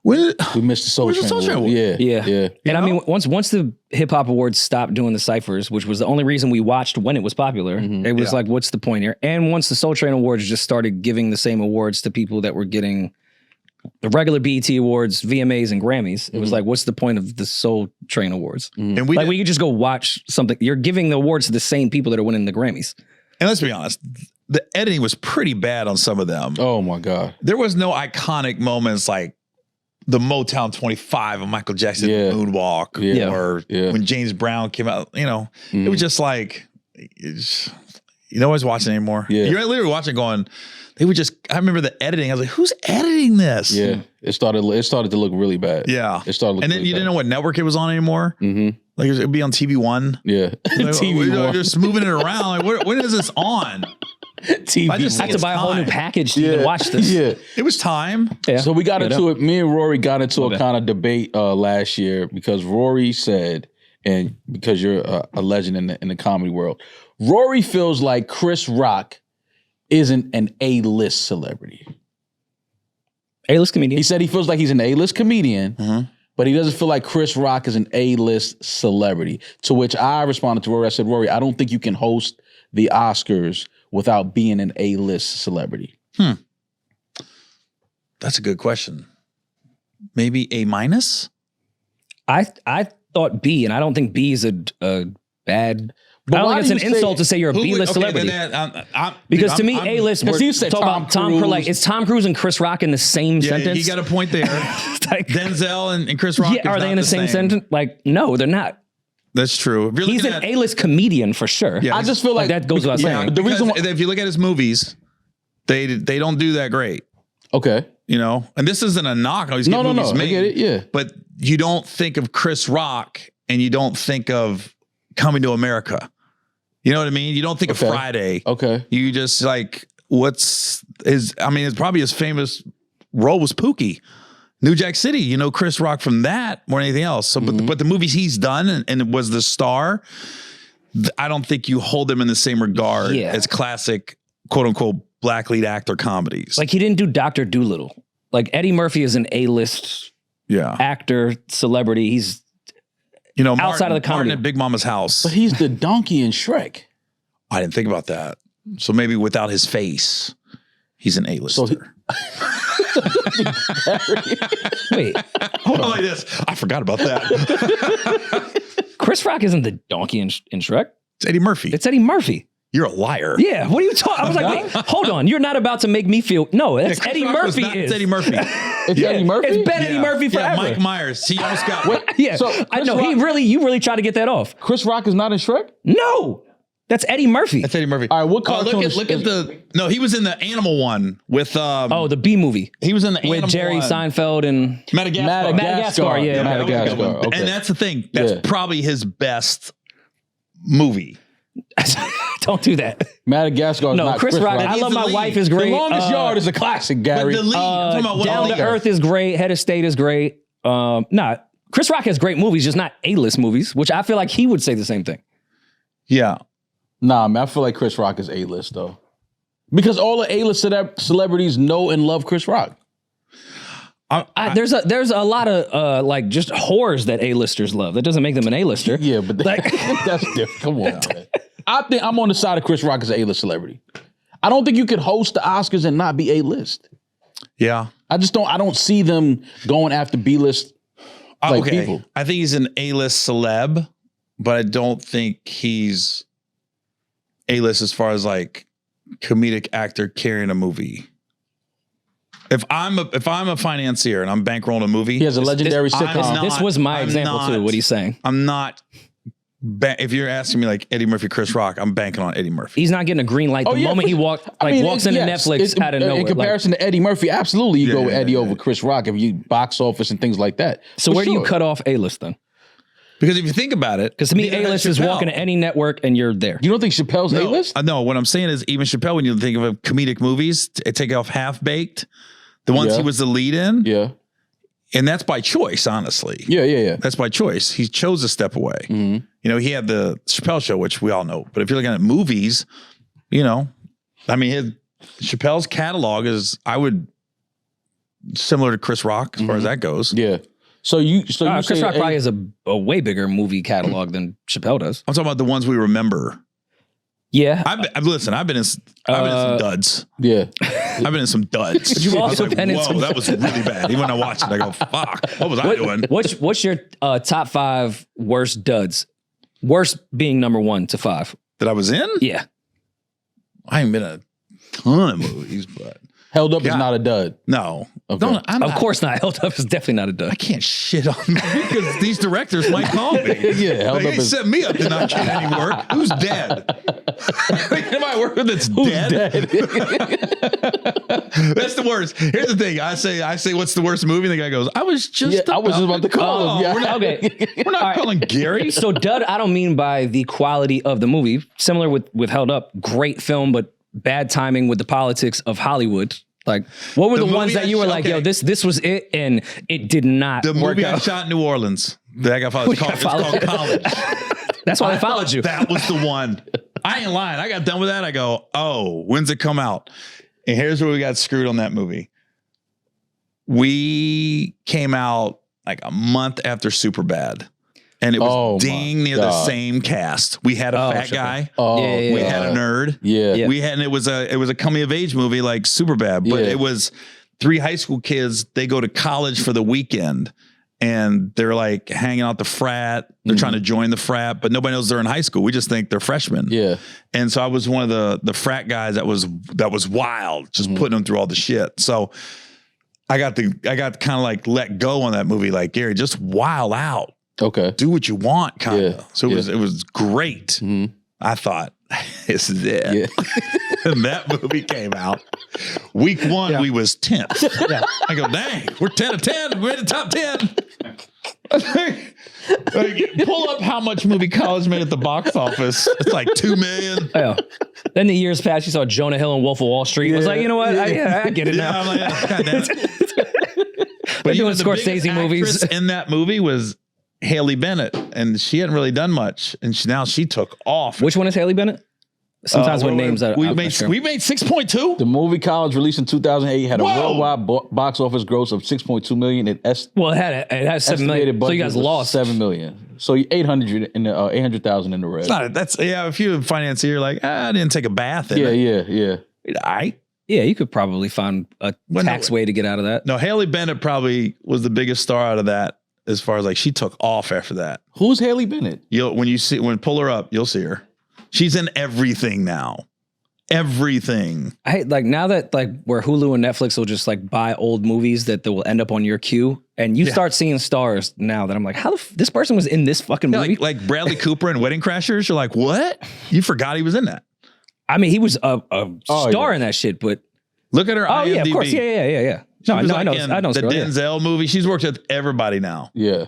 Speaker 3: When,
Speaker 1: We missed the Soul
Speaker 3: Where's the
Speaker 1: Train.
Speaker 3: Soul Train
Speaker 1: Award.
Speaker 3: Award?
Speaker 1: Yeah.
Speaker 2: And I
Speaker 3: know?
Speaker 2: mean, once the hip hop awards stopped doing the ciphers, which was the only reason we watched when it was popular, it was
Speaker 3: Yeah.
Speaker 2: like, what's the point here? And once the Soul Train Awards just started giving the same awards to people that were getting the regular BET Awards, VMAs, and Grammys, it was like, what's the point of the Soul Train Awards?
Speaker 3: and we
Speaker 2: Like, we could just go watch something. You're giving the awards to the same people that are winning the Grammys.
Speaker 3: and let's be honest, the editing was pretty bad on some of them.
Speaker 1: Oh my God.
Speaker 3: There was no iconic moments like the Motown 25 of Michael Jackson moonwalk, or when James Brown came out. You know, it was just like, nobody's watching anymore.
Speaker 1: Yeah.
Speaker 3: You're literally watching, going. They would just. I remember the editing. I was like, "Who's editing this?"
Speaker 1: Yeah. It started to look really bad.
Speaker 3: Yeah.
Speaker 1: It started.
Speaker 3: And then you didn't know what network it was on anymore.
Speaker 1: Mm-hmm.
Speaker 3: Like it'd be on TV One.
Speaker 1: Yeah.
Speaker 3: Like,
Speaker 1: TV1.
Speaker 3: just moving it around. Like, when is this on?
Speaker 1: TV.
Speaker 3: I just
Speaker 2: I had to buy a whole new
Speaker 3: time.
Speaker 2: package to even watch this.
Speaker 1: Yeah.
Speaker 3: It was time.
Speaker 2: Yeah.
Speaker 1: So we got into it. Me and Rory got into a
Speaker 2: bad.
Speaker 1: kind of debate last year because Rory said, and because you're a legend in the comedy world, Rory feels like Chris Rock isn't an A-list celebrity.
Speaker 2: A-list comedian.
Speaker 1: He said he feels like he's an A-list comedian, but he doesn't feel like Chris Rock is an A-list celebrity. To which I responded to Rory. I said, Rory, I don't think you can host the Oscars without being an A-list celebrity.
Speaker 3: That's a good question. Maybe A minus?
Speaker 2: I thought B, and I don't think B is a bad.
Speaker 1: But
Speaker 2: I don't
Speaker 1: why
Speaker 2: think it's
Speaker 1: do
Speaker 2: an
Speaker 1: you say-
Speaker 2: insult to say you're a B-list celebrity. Because to me, A-list, we're
Speaker 1: you said
Speaker 2: talking
Speaker 1: Tom
Speaker 2: about Tom.
Speaker 1: Cruise.
Speaker 2: Is Tom Cruise and Chris Rock in the same sentence?
Speaker 3: You got a point there.
Speaker 2: Like,
Speaker 3: Denzel and Chris Rock.
Speaker 2: yeah, are they in the same sentence? Like, no, they're not.
Speaker 3: That's true. If you're
Speaker 2: He's
Speaker 3: looking
Speaker 2: an
Speaker 3: at-
Speaker 2: A-list comedian for sure.
Speaker 3: Yeah,
Speaker 1: I just feel like
Speaker 2: that goes without
Speaker 3: Yeah,
Speaker 2: saying.
Speaker 1: the reason why,
Speaker 3: if you look at his movies, they don't do that great.
Speaker 1: okay.
Speaker 3: You know, and this isn't a knock on these
Speaker 1: No,
Speaker 3: movies
Speaker 1: I
Speaker 3: made.
Speaker 1: get it. Yeah.
Speaker 3: But you don't think of Chris Rock and you don't think of Coming to America. You know what I mean? You don't think
Speaker 1: Okay.
Speaker 3: of Friday.
Speaker 1: Okay.
Speaker 3: You just like, it's probably his famous role was Pookie. New Jack City, you know Chris Rock from that more than anything else. So, but the movies he's done and was the star, I don't think you hold him in the same regard as classic, quote unquote, black lead actor comedies.
Speaker 2: Like, he didn't do Dr. Dolittle. Like, Eddie Murphy is an A-list actor, celebrity. He's outside of the comedy.
Speaker 3: Martin at Big Mama's House.
Speaker 1: But he's the donkey in Shrek.
Speaker 3: I didn't think about that. So maybe without his face, he's an A-lister.
Speaker 2: Wait,
Speaker 3: hold on. Like this. I forgot about that.
Speaker 2: Chris Rock isn't the donkey in Shrek.
Speaker 3: It's Eddie Murphy.
Speaker 2: It's Eddie Murphy.
Speaker 3: You're a liar.
Speaker 2: Yeah, what are you talking? I was like, wait, hold on. You're not about to make me feel. No, that's Eddie Murphy.
Speaker 3: It's Eddie Murphy.
Speaker 1: It's Eddie Murphy?
Speaker 2: It's been Eddie Murphy forever.
Speaker 3: Mike Myers. He almost got.
Speaker 2: Yeah,
Speaker 1: So,
Speaker 2: I
Speaker 1: Chris
Speaker 2: know.
Speaker 1: Rock-
Speaker 2: You really tried to get that off.
Speaker 1: Chris Rock is not in Shrek?
Speaker 2: No, that's Eddie Murphy.
Speaker 3: That's Eddie Murphy.
Speaker 1: All right, what cartoon
Speaker 3: look at the. No, he was in the animal one with.
Speaker 2: Oh, the B movie
Speaker 3: he was in the
Speaker 2: with
Speaker 3: animal
Speaker 2: Jerry
Speaker 3: one.
Speaker 2: Seinfeld and
Speaker 3: Madagascar.
Speaker 2: Madagascar, yeah,
Speaker 1: Madagascar. Okay.
Speaker 3: And that's the thing. That's
Speaker 1: Yeah.
Speaker 3: probably his best movie.
Speaker 2: Don't do that.
Speaker 1: Madagascar is
Speaker 2: No,
Speaker 1: not
Speaker 2: Chris Rock. I
Speaker 3: He's
Speaker 2: love
Speaker 3: the
Speaker 2: My
Speaker 3: lead.
Speaker 2: Wife is
Speaker 1: The
Speaker 2: great.
Speaker 1: Longest Yard is a classic, Gary.
Speaker 3: But the lead. I'm talking about what
Speaker 2: Down
Speaker 3: the
Speaker 2: to Earth is great. Head of State is great. Chris Rock has great movies, just not A-list movies, which I feel like he would say the same thing.
Speaker 3: Yeah.
Speaker 1: Nah, man, I feel like Chris Rock is A-list, though. Because all the A-list celebrities know and love Chris Rock.
Speaker 2: There's a lot of like just whores that A-listers love. That doesn't make them an A-lister.
Speaker 1: Yeah, but that's different. Come on, man. I think I'm on the side of Chris Rock as an A-list celebrity. I don't think you could host the Oscars and not be A-list.
Speaker 3: Yeah.
Speaker 1: I don't see them going after B-list people.
Speaker 3: I think he's an A-list celeb, but I don't think he's A-list as far as like comedic actor carrying a movie. If I'm a financier and I'm bankrolling a movie,
Speaker 1: He has a legendary sitcom.
Speaker 2: This was my example too. What he's saying.
Speaker 3: I'm not. If you're asking me like Eddie Murphy, Chris Rock, I'm banking on Eddie Murphy.
Speaker 2: He's not getting a green light the moment he walks into Netflix out of nowhere.
Speaker 1: In comparison to Eddie Murphy, absolutely you go with Eddie over
Speaker 3: yeah.
Speaker 1: Chris Rock if you box office and things like that.
Speaker 2: So
Speaker 1: For
Speaker 2: where do you
Speaker 1: sure.
Speaker 2: cut off A-list then?
Speaker 3: Because if you think about it,
Speaker 2: Because to me,
Speaker 3: neither had
Speaker 2: A-list is
Speaker 3: Chappelle.
Speaker 2: walking to any network and you're there.
Speaker 1: You don't think Chappelle's A-list?
Speaker 3: No, what I'm saying is even Chappelle, when you think of comedic movies, take off Half Baked, the ones he was the lead in,
Speaker 1: Yeah.
Speaker 3: and that's by choice, honestly.
Speaker 1: Yeah.
Speaker 3: That's by choice. He chose to step away.
Speaker 1: Mm-hmm.
Speaker 3: You know, he had the Chappelle Show, which we all know. But if you're looking at movies, you know, I mean, Chappelle's catalog is, I would similar to Chris Rock as far as that goes.
Speaker 1: Yeah. So
Speaker 2: Chris Rock probably has a way bigger movie catalog than Chappelle does.
Speaker 3: I'm talking about the ones we remember.
Speaker 2: Yeah.
Speaker 3: I've been in some duds.
Speaker 1: Yeah.
Speaker 3: I've been in some duds.
Speaker 2: You've also been in some
Speaker 3: that was really bad. Even when I watch it, I go, fuck, what was I doing?
Speaker 2: What's your top 5 worst duds? Worst being number 1 to 5.
Speaker 3: That I was in?
Speaker 2: Yeah.
Speaker 3: I haven't been in a ton of movies, but
Speaker 1: Held Up is not a dud.
Speaker 3: no.
Speaker 1: Okay.
Speaker 2: Of course not. Held Up is definitely not a dud.
Speaker 3: I can't shit on me because these directors might call me.
Speaker 1: Yeah, Held Up
Speaker 3: They
Speaker 1: is
Speaker 3: set me up to not get any work. Who's dead? Am I working that's dead? That's the worst. Here's the thing. I say, what's the worst movie? And the guy goes, I was just
Speaker 1: about to call him. Yeah.
Speaker 3: We're not calling Gary.
Speaker 2: So dud, I don't mean by the quality of the movie. Similar with Held Up, great film, but bad timing with the politics of Hollywood. Like, what were the ones that you were like, yo, this was it, and it did not
Speaker 3: The
Speaker 2: work
Speaker 3: movie I
Speaker 2: out.
Speaker 3: shot in New Orleans. That got followed. It's called College.
Speaker 2: That's why I followed you.
Speaker 3: That was the one. I ain't lying. I got done with that. I go, oh, when's it come out? And here's where we got screwed on that movie. We came out like a month after Superbad. And it was dang near the same cast. We had a fat guy. We had a nerd.
Speaker 1: Yeah.
Speaker 3: We had, and it was a coming of age movie like Superbad, but it was 3 high school kids. They go to college for the weekend and they're like hanging out the frat. They're trying to join the frat, but nobody knows they're in high school. We just think they're freshmen.
Speaker 1: Yeah.
Speaker 3: And so I was one of the frat guys that was wild, just putting them through all the shit. So I got kind of like let go on that movie. Like, Gary, just wild out.
Speaker 1: Okay.
Speaker 3: Do what you want, kind of.
Speaker 1: Yeah.
Speaker 3: So it was great. I thought, this is it.
Speaker 1: Yeah.
Speaker 3: And that movie came out. Week 1, we was 10th. Yeah. I go, dang, we're 10 of 10. We're in the top 10. Like, pull up how much movie College made at the box office. It's like 2 million.
Speaker 2: Yeah. Then the years passed. You saw Jonah Hill and Wolf of Wall Street. I was like, you know what? I get it now.
Speaker 3: I'm like, God damn it. But
Speaker 2: doing
Speaker 3: the
Speaker 2: Scorsese
Speaker 3: biggest
Speaker 2: movies.
Speaker 3: actress in that movie was Haley Bennett, and she hadn't really done much, and she took off.
Speaker 2: Which one is Haley Bennett? Sometimes with names that
Speaker 3: we made 6.2.
Speaker 1: The movie College, released in 2008, had a worldwide box office gross of 6.2 million. It
Speaker 2: has 7 million. So you guys lost
Speaker 1: 7 million. So 800,000 in the red.
Speaker 3: If you're a financier, like I didn't take a bath in it.
Speaker 1: Yeah.
Speaker 2: Yeah, you could probably find a tax way to get out of that.
Speaker 3: No, Haley Bennett probably was the biggest star out of that. As far as like, she took off after that.
Speaker 1: Who's Haley Bennett?
Speaker 3: When pull her up, you'll see her. She's in everything now. Everything.
Speaker 2: I hate, like, now that like where Hulu and Netflix will just like buy old movies that will end up on your queue, and you start seeing stars now that I'm like, how this person was in this fucking movie?
Speaker 3: Like Bradley Cooper in Wedding Crashers. You're like, what? You forgot he was in that.
Speaker 2: I mean, he was a star in that shit, but
Speaker 3: look at her IMDb.
Speaker 2: Oh yeah, of course, yeah. No, I know.
Speaker 3: The Denzel movie. She's worked with everybody now.
Speaker 1: Yeah.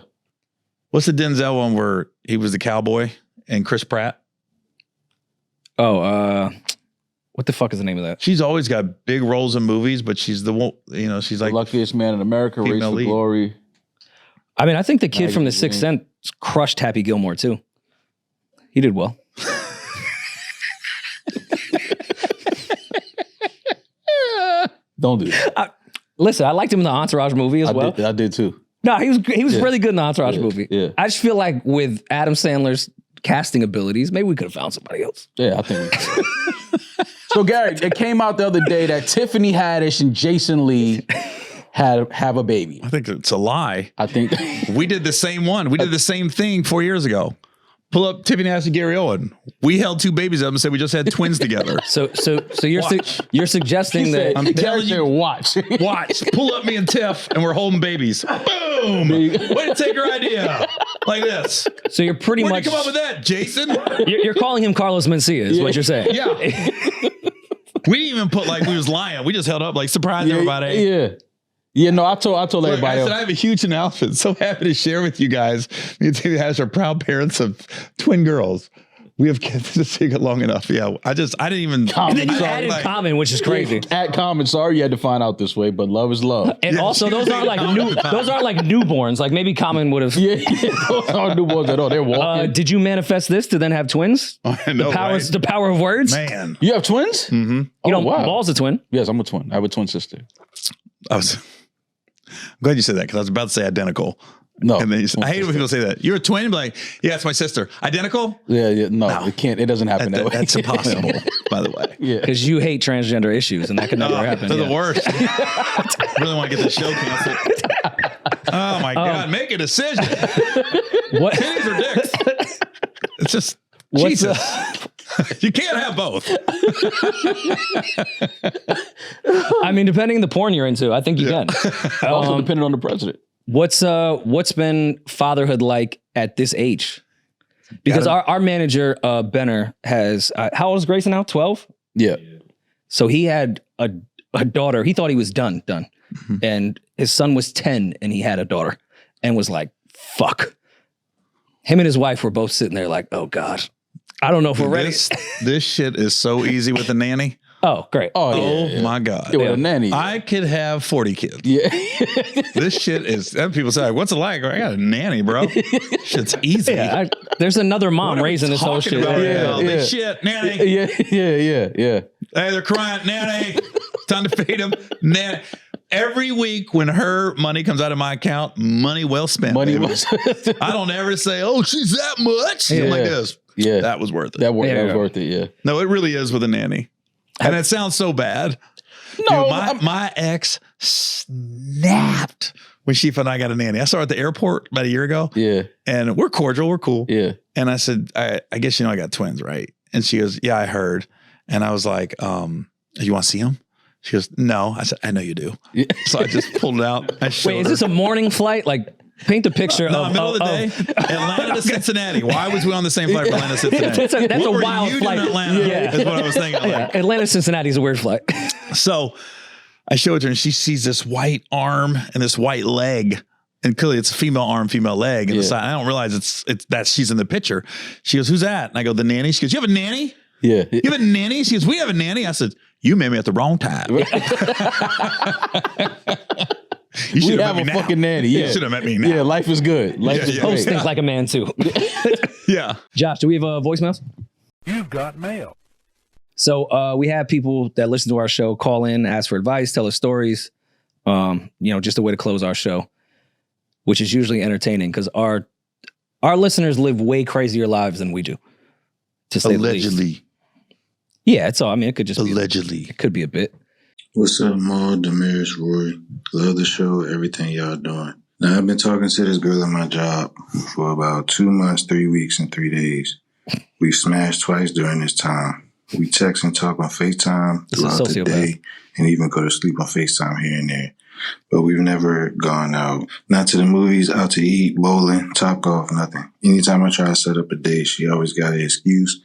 Speaker 3: What's the Denzel one where he was the cowboy and Chris Pratt?
Speaker 2: Oh, what the fuck is the name of that?
Speaker 3: She's always got big roles in movies, but she's the one, she's like
Speaker 1: The Luckiest Man in America, Race for
Speaker 3: lead.
Speaker 1: Glory.
Speaker 2: I mean, I think the kid from The Sixth Sense crushed Happy Gilmore too. He did well.
Speaker 1: Don't do that.
Speaker 2: Listen, I liked him in the Entourage movie as well.
Speaker 1: I did too.
Speaker 2: No, he was really good in the Entourage movie.
Speaker 1: Yeah.
Speaker 2: I just feel like with Adam Sandler's casting abilities, maybe we could have found somebody else.
Speaker 1: Yeah, I think we could. So, Gary, it came out the other day that Tiffany Haddish and Jason Lee have a baby.
Speaker 3: I think it's a lie.
Speaker 1: I think
Speaker 3: we did the same one. We did the same thing 4 years ago. Pull up Tiffany Haddish and Gary Owen. We held 2 babies up and said we just had twins together.
Speaker 2: So you're suggesting that
Speaker 3: I'm telling you,
Speaker 1: watch.
Speaker 3: Pull up me and Tiff, and we're holding babies. Boom! Way to take her idea like this.
Speaker 2: So you're pretty
Speaker 3: Where'd
Speaker 2: much
Speaker 3: you come up with that, Jason?
Speaker 2: You're calling him Carlos Mencia, is what you're saying.
Speaker 3: Yeah. We didn't even put like we was lying. We just held up like surprise everybody.
Speaker 1: Yeah. Yeah, no, I told everybody.
Speaker 3: I said I have a huge announcement. So happy to share with you guys. Me and Tiffany Haddish are proud parents of twin girls. We have kept the secret long enough. Yeah, I didn't even.
Speaker 2: And then you added Common, which is crazy.
Speaker 1: At Common, sorry you had to find out this way, but love is love.
Speaker 2: And also, those aren't like newborns. Like maybe Common would have.
Speaker 1: Yeah, those aren't newborns at all. They're walking.
Speaker 2: Did you manifest this to then have twins?
Speaker 3: I know,
Speaker 2: the power of words.
Speaker 3: Man,
Speaker 1: you have twins?
Speaker 3: Mm-hmm.
Speaker 2: Ball's a twin.
Speaker 1: Yes, I'm a twin. I have a twin sister.
Speaker 3: glad you said that because I was about to say identical.
Speaker 1: No.
Speaker 3: And then I hate when people say that. You're a twin? Be like, yeah, it's my sister. Identical?
Speaker 1: Yeah. No, it can't. It doesn't happen that way.
Speaker 3: That's impossible, by the way.
Speaker 1: Yeah.
Speaker 2: Because you hate transgender issues, and that could never happen.
Speaker 3: They're the worst. I really want to get this show canceled. Oh, my God. Make a decision.
Speaker 2: What?
Speaker 3: Titties or dicks? It's just, Jesus. You can't have both.
Speaker 2: I mean, depending on the porn you're into, I think you can.
Speaker 1: Also depending on the president.
Speaker 2: What's been fatherhood like at this age? Because our manager, Benner, has, how old is Grayson now? 12?
Speaker 1: Yeah.
Speaker 2: So he had a daughter. He thought he was done. Mm-hmm. And his son was 10 and he had a daughter and was like, fuck. Him and his wife were both sitting there like, oh God, I don't know if we're ready.
Speaker 3: This shit is so easy with a nanny.
Speaker 2: Oh, great.
Speaker 1: Oh, yeah.
Speaker 3: My God.
Speaker 1: Yeah, with a nanny.
Speaker 3: I could have 40 kids.
Speaker 1: Yeah.
Speaker 3: This shit is, and people say, what's it like? I got a nanny, bro. Shit's easy.
Speaker 2: Yeah, there's another mom raising this whole shit.
Speaker 3: This shit, nanny.
Speaker 1: Yeah.
Speaker 3: Hey, they're crying, nanny. Time to feed them. Nanny. Every week when her money comes out of my account, money well spent. I don't ever say, oh, she's that much. I'm like this.
Speaker 1: Yeah.
Speaker 3: That was worth it.
Speaker 1: That was worth it, yeah.
Speaker 3: No, it really is with a nanny. And it sounds so bad.
Speaker 1: No.
Speaker 3: Dude, my ex snapped when she found I got a nanny. I saw her at the airport about a year ago.
Speaker 1: Yeah.
Speaker 3: And we're cordial. We're cool.
Speaker 1: Yeah.
Speaker 3: And I said, I guess you know I got twins, right? And she goes, yeah, I heard. And I was like, you want to see them? She goes, no. I said, I know you do. Yeah. So I just pulled it out. I showed
Speaker 2: Wait, is this a morning flight? Like, paint a picture
Speaker 3: of middle of the day, Atlanta to Cincinnati. Why was we on the same flight from Atlanta to Cincinnati?
Speaker 2: That's a wild flight.
Speaker 3: In Atlanta, is what I was thinking.
Speaker 2: Yeah, Atlanta, Cincinnati is a weird flight.
Speaker 3: So I showed her and she sees this white arm and this white leg. And clearly it's a female arm, female leg. And the side, I don't realize it's that she's in the picture. She goes, who's that? And I go, the nanny. She goes, you have a nanny?
Speaker 1: Yeah.
Speaker 3: You have a nanny? She goes, we have a nanny. I said, you met me at the wrong time. You should have a fucking nanny. Yeah. You should have met me now.
Speaker 1: Yeah, life is good. Life is great.
Speaker 2: Hosts think like a man too.
Speaker 3: Yeah.
Speaker 2: Josh, do we have voicemails?
Speaker 4: You've got mail.
Speaker 2: So we have people that listen to our show call in, ask for advice, tell us stories. Just a way to close our show, which is usually entertaining because our listeners live way crazier lives than we do. To say
Speaker 3: allegedly.
Speaker 2: The least. Yeah, it's all. I mean, it could just
Speaker 3: allegedly.
Speaker 2: It could be a bit.
Speaker 5: What's up, Maul, Demaris, Rory? Love the show, everything y'all doing. Now, I've been talking to this girl at my job for about 2 months, 3 weeks, and 3 days. We've smashed twice during this time. We text and talk on FaceTime throughout the day and even go to sleep on FaceTime here and there. But we've never gone out. Not to the movies, out to eat, bowling, Topgolf, nothing. Anytime I try to set up a date, she always got an excuse.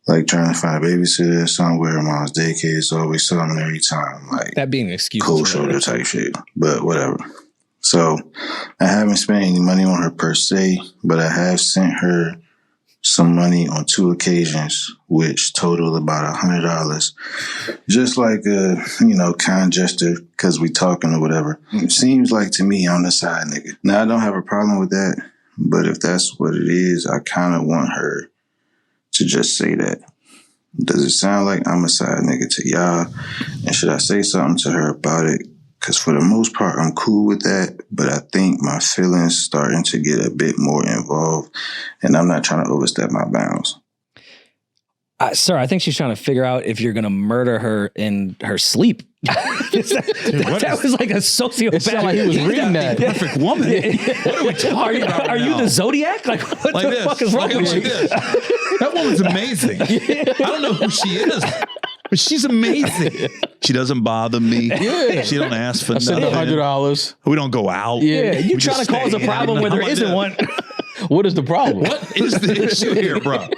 Speaker 5: Like trying to find a babysitter somewhere, mom's daycare, it's always something every time. Like
Speaker 2: that being an excuse.
Speaker 5: Cold shoulder type shit. But whatever. So I haven't spent any money on her per se, but I have sent her some money on 2 occasions, which totaled about $100. Just like a, kind gesture because we talking or whatever. It seems like to me I'm the side nigga. Now I don't have a problem with that, but if that's what it is, I kind of want her to just say that. Does it sound like I'm a side nigga to y'all? And should I say something to her about it? Because for the most part, I'm cool with that. But I think my feelings starting to get a bit more involved. And I'm not trying to overstep my bounds.
Speaker 2: Sir, I think she's trying to figure out if you're going to murder her in her sleep. That was like a sociopath.
Speaker 1: It sounded like he was reading that.
Speaker 3: Perfect woman. What are we talking about?
Speaker 2: Are you the Zodiac? Like, what
Speaker 3: like
Speaker 2: the
Speaker 3: this.
Speaker 2: fuck is wrong with you?
Speaker 3: That woman's amazing. I don't know who she is, but she's amazing. She doesn't bother me.
Speaker 1: Yeah.
Speaker 3: She don't ask for nothing.
Speaker 1: $100.
Speaker 3: We don't go out.
Speaker 2: Yeah, you trying to cause a problem where there isn't one.
Speaker 1: What is the problem?
Speaker 3: What is the issue here, bro?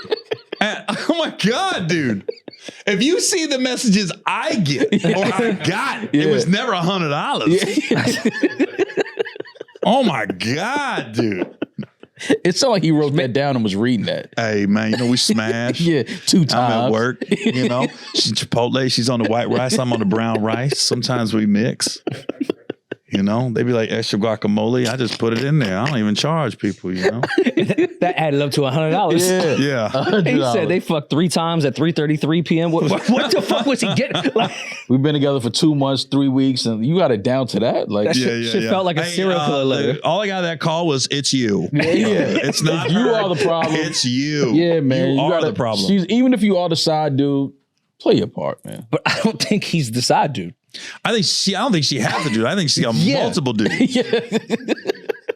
Speaker 3: Oh my God, dude. If you see the messages I get or I got, it was never $100. Oh my God, dude.
Speaker 1: It sounded like he wrote that down and was reading that.
Speaker 3: Hey, man, we smash.
Speaker 1: 2 times.
Speaker 3: I'm at work, She's Chipotle. She's on the white rice. I'm on the brown rice. Sometimes we mix. You know, they'd be like extra guacamole. I just put it in there. I don't even charge people, you know?
Speaker 2: That added up to $100.
Speaker 3: Yeah.
Speaker 2: He said they fucked 3 times at 3:33 p.m. What the fuck was he getting? Like,
Speaker 1: We've been together for 2 months, 3 weeks, and you got it down to that. Like,
Speaker 2: that shit felt like a serial killer letter.
Speaker 3: All I got that call was, it's you.
Speaker 1: yeah.
Speaker 3: It's not
Speaker 1: You
Speaker 3: her.
Speaker 1: are the problem.
Speaker 3: It's you.
Speaker 1: Yeah, man.
Speaker 3: You are
Speaker 1: gotta-
Speaker 3: the problem.
Speaker 1: Even if you are the side dude, play your part, man.
Speaker 2: But I don't think he's the side dude.
Speaker 3: I don't think she has a dude. I think she got multiple dudes.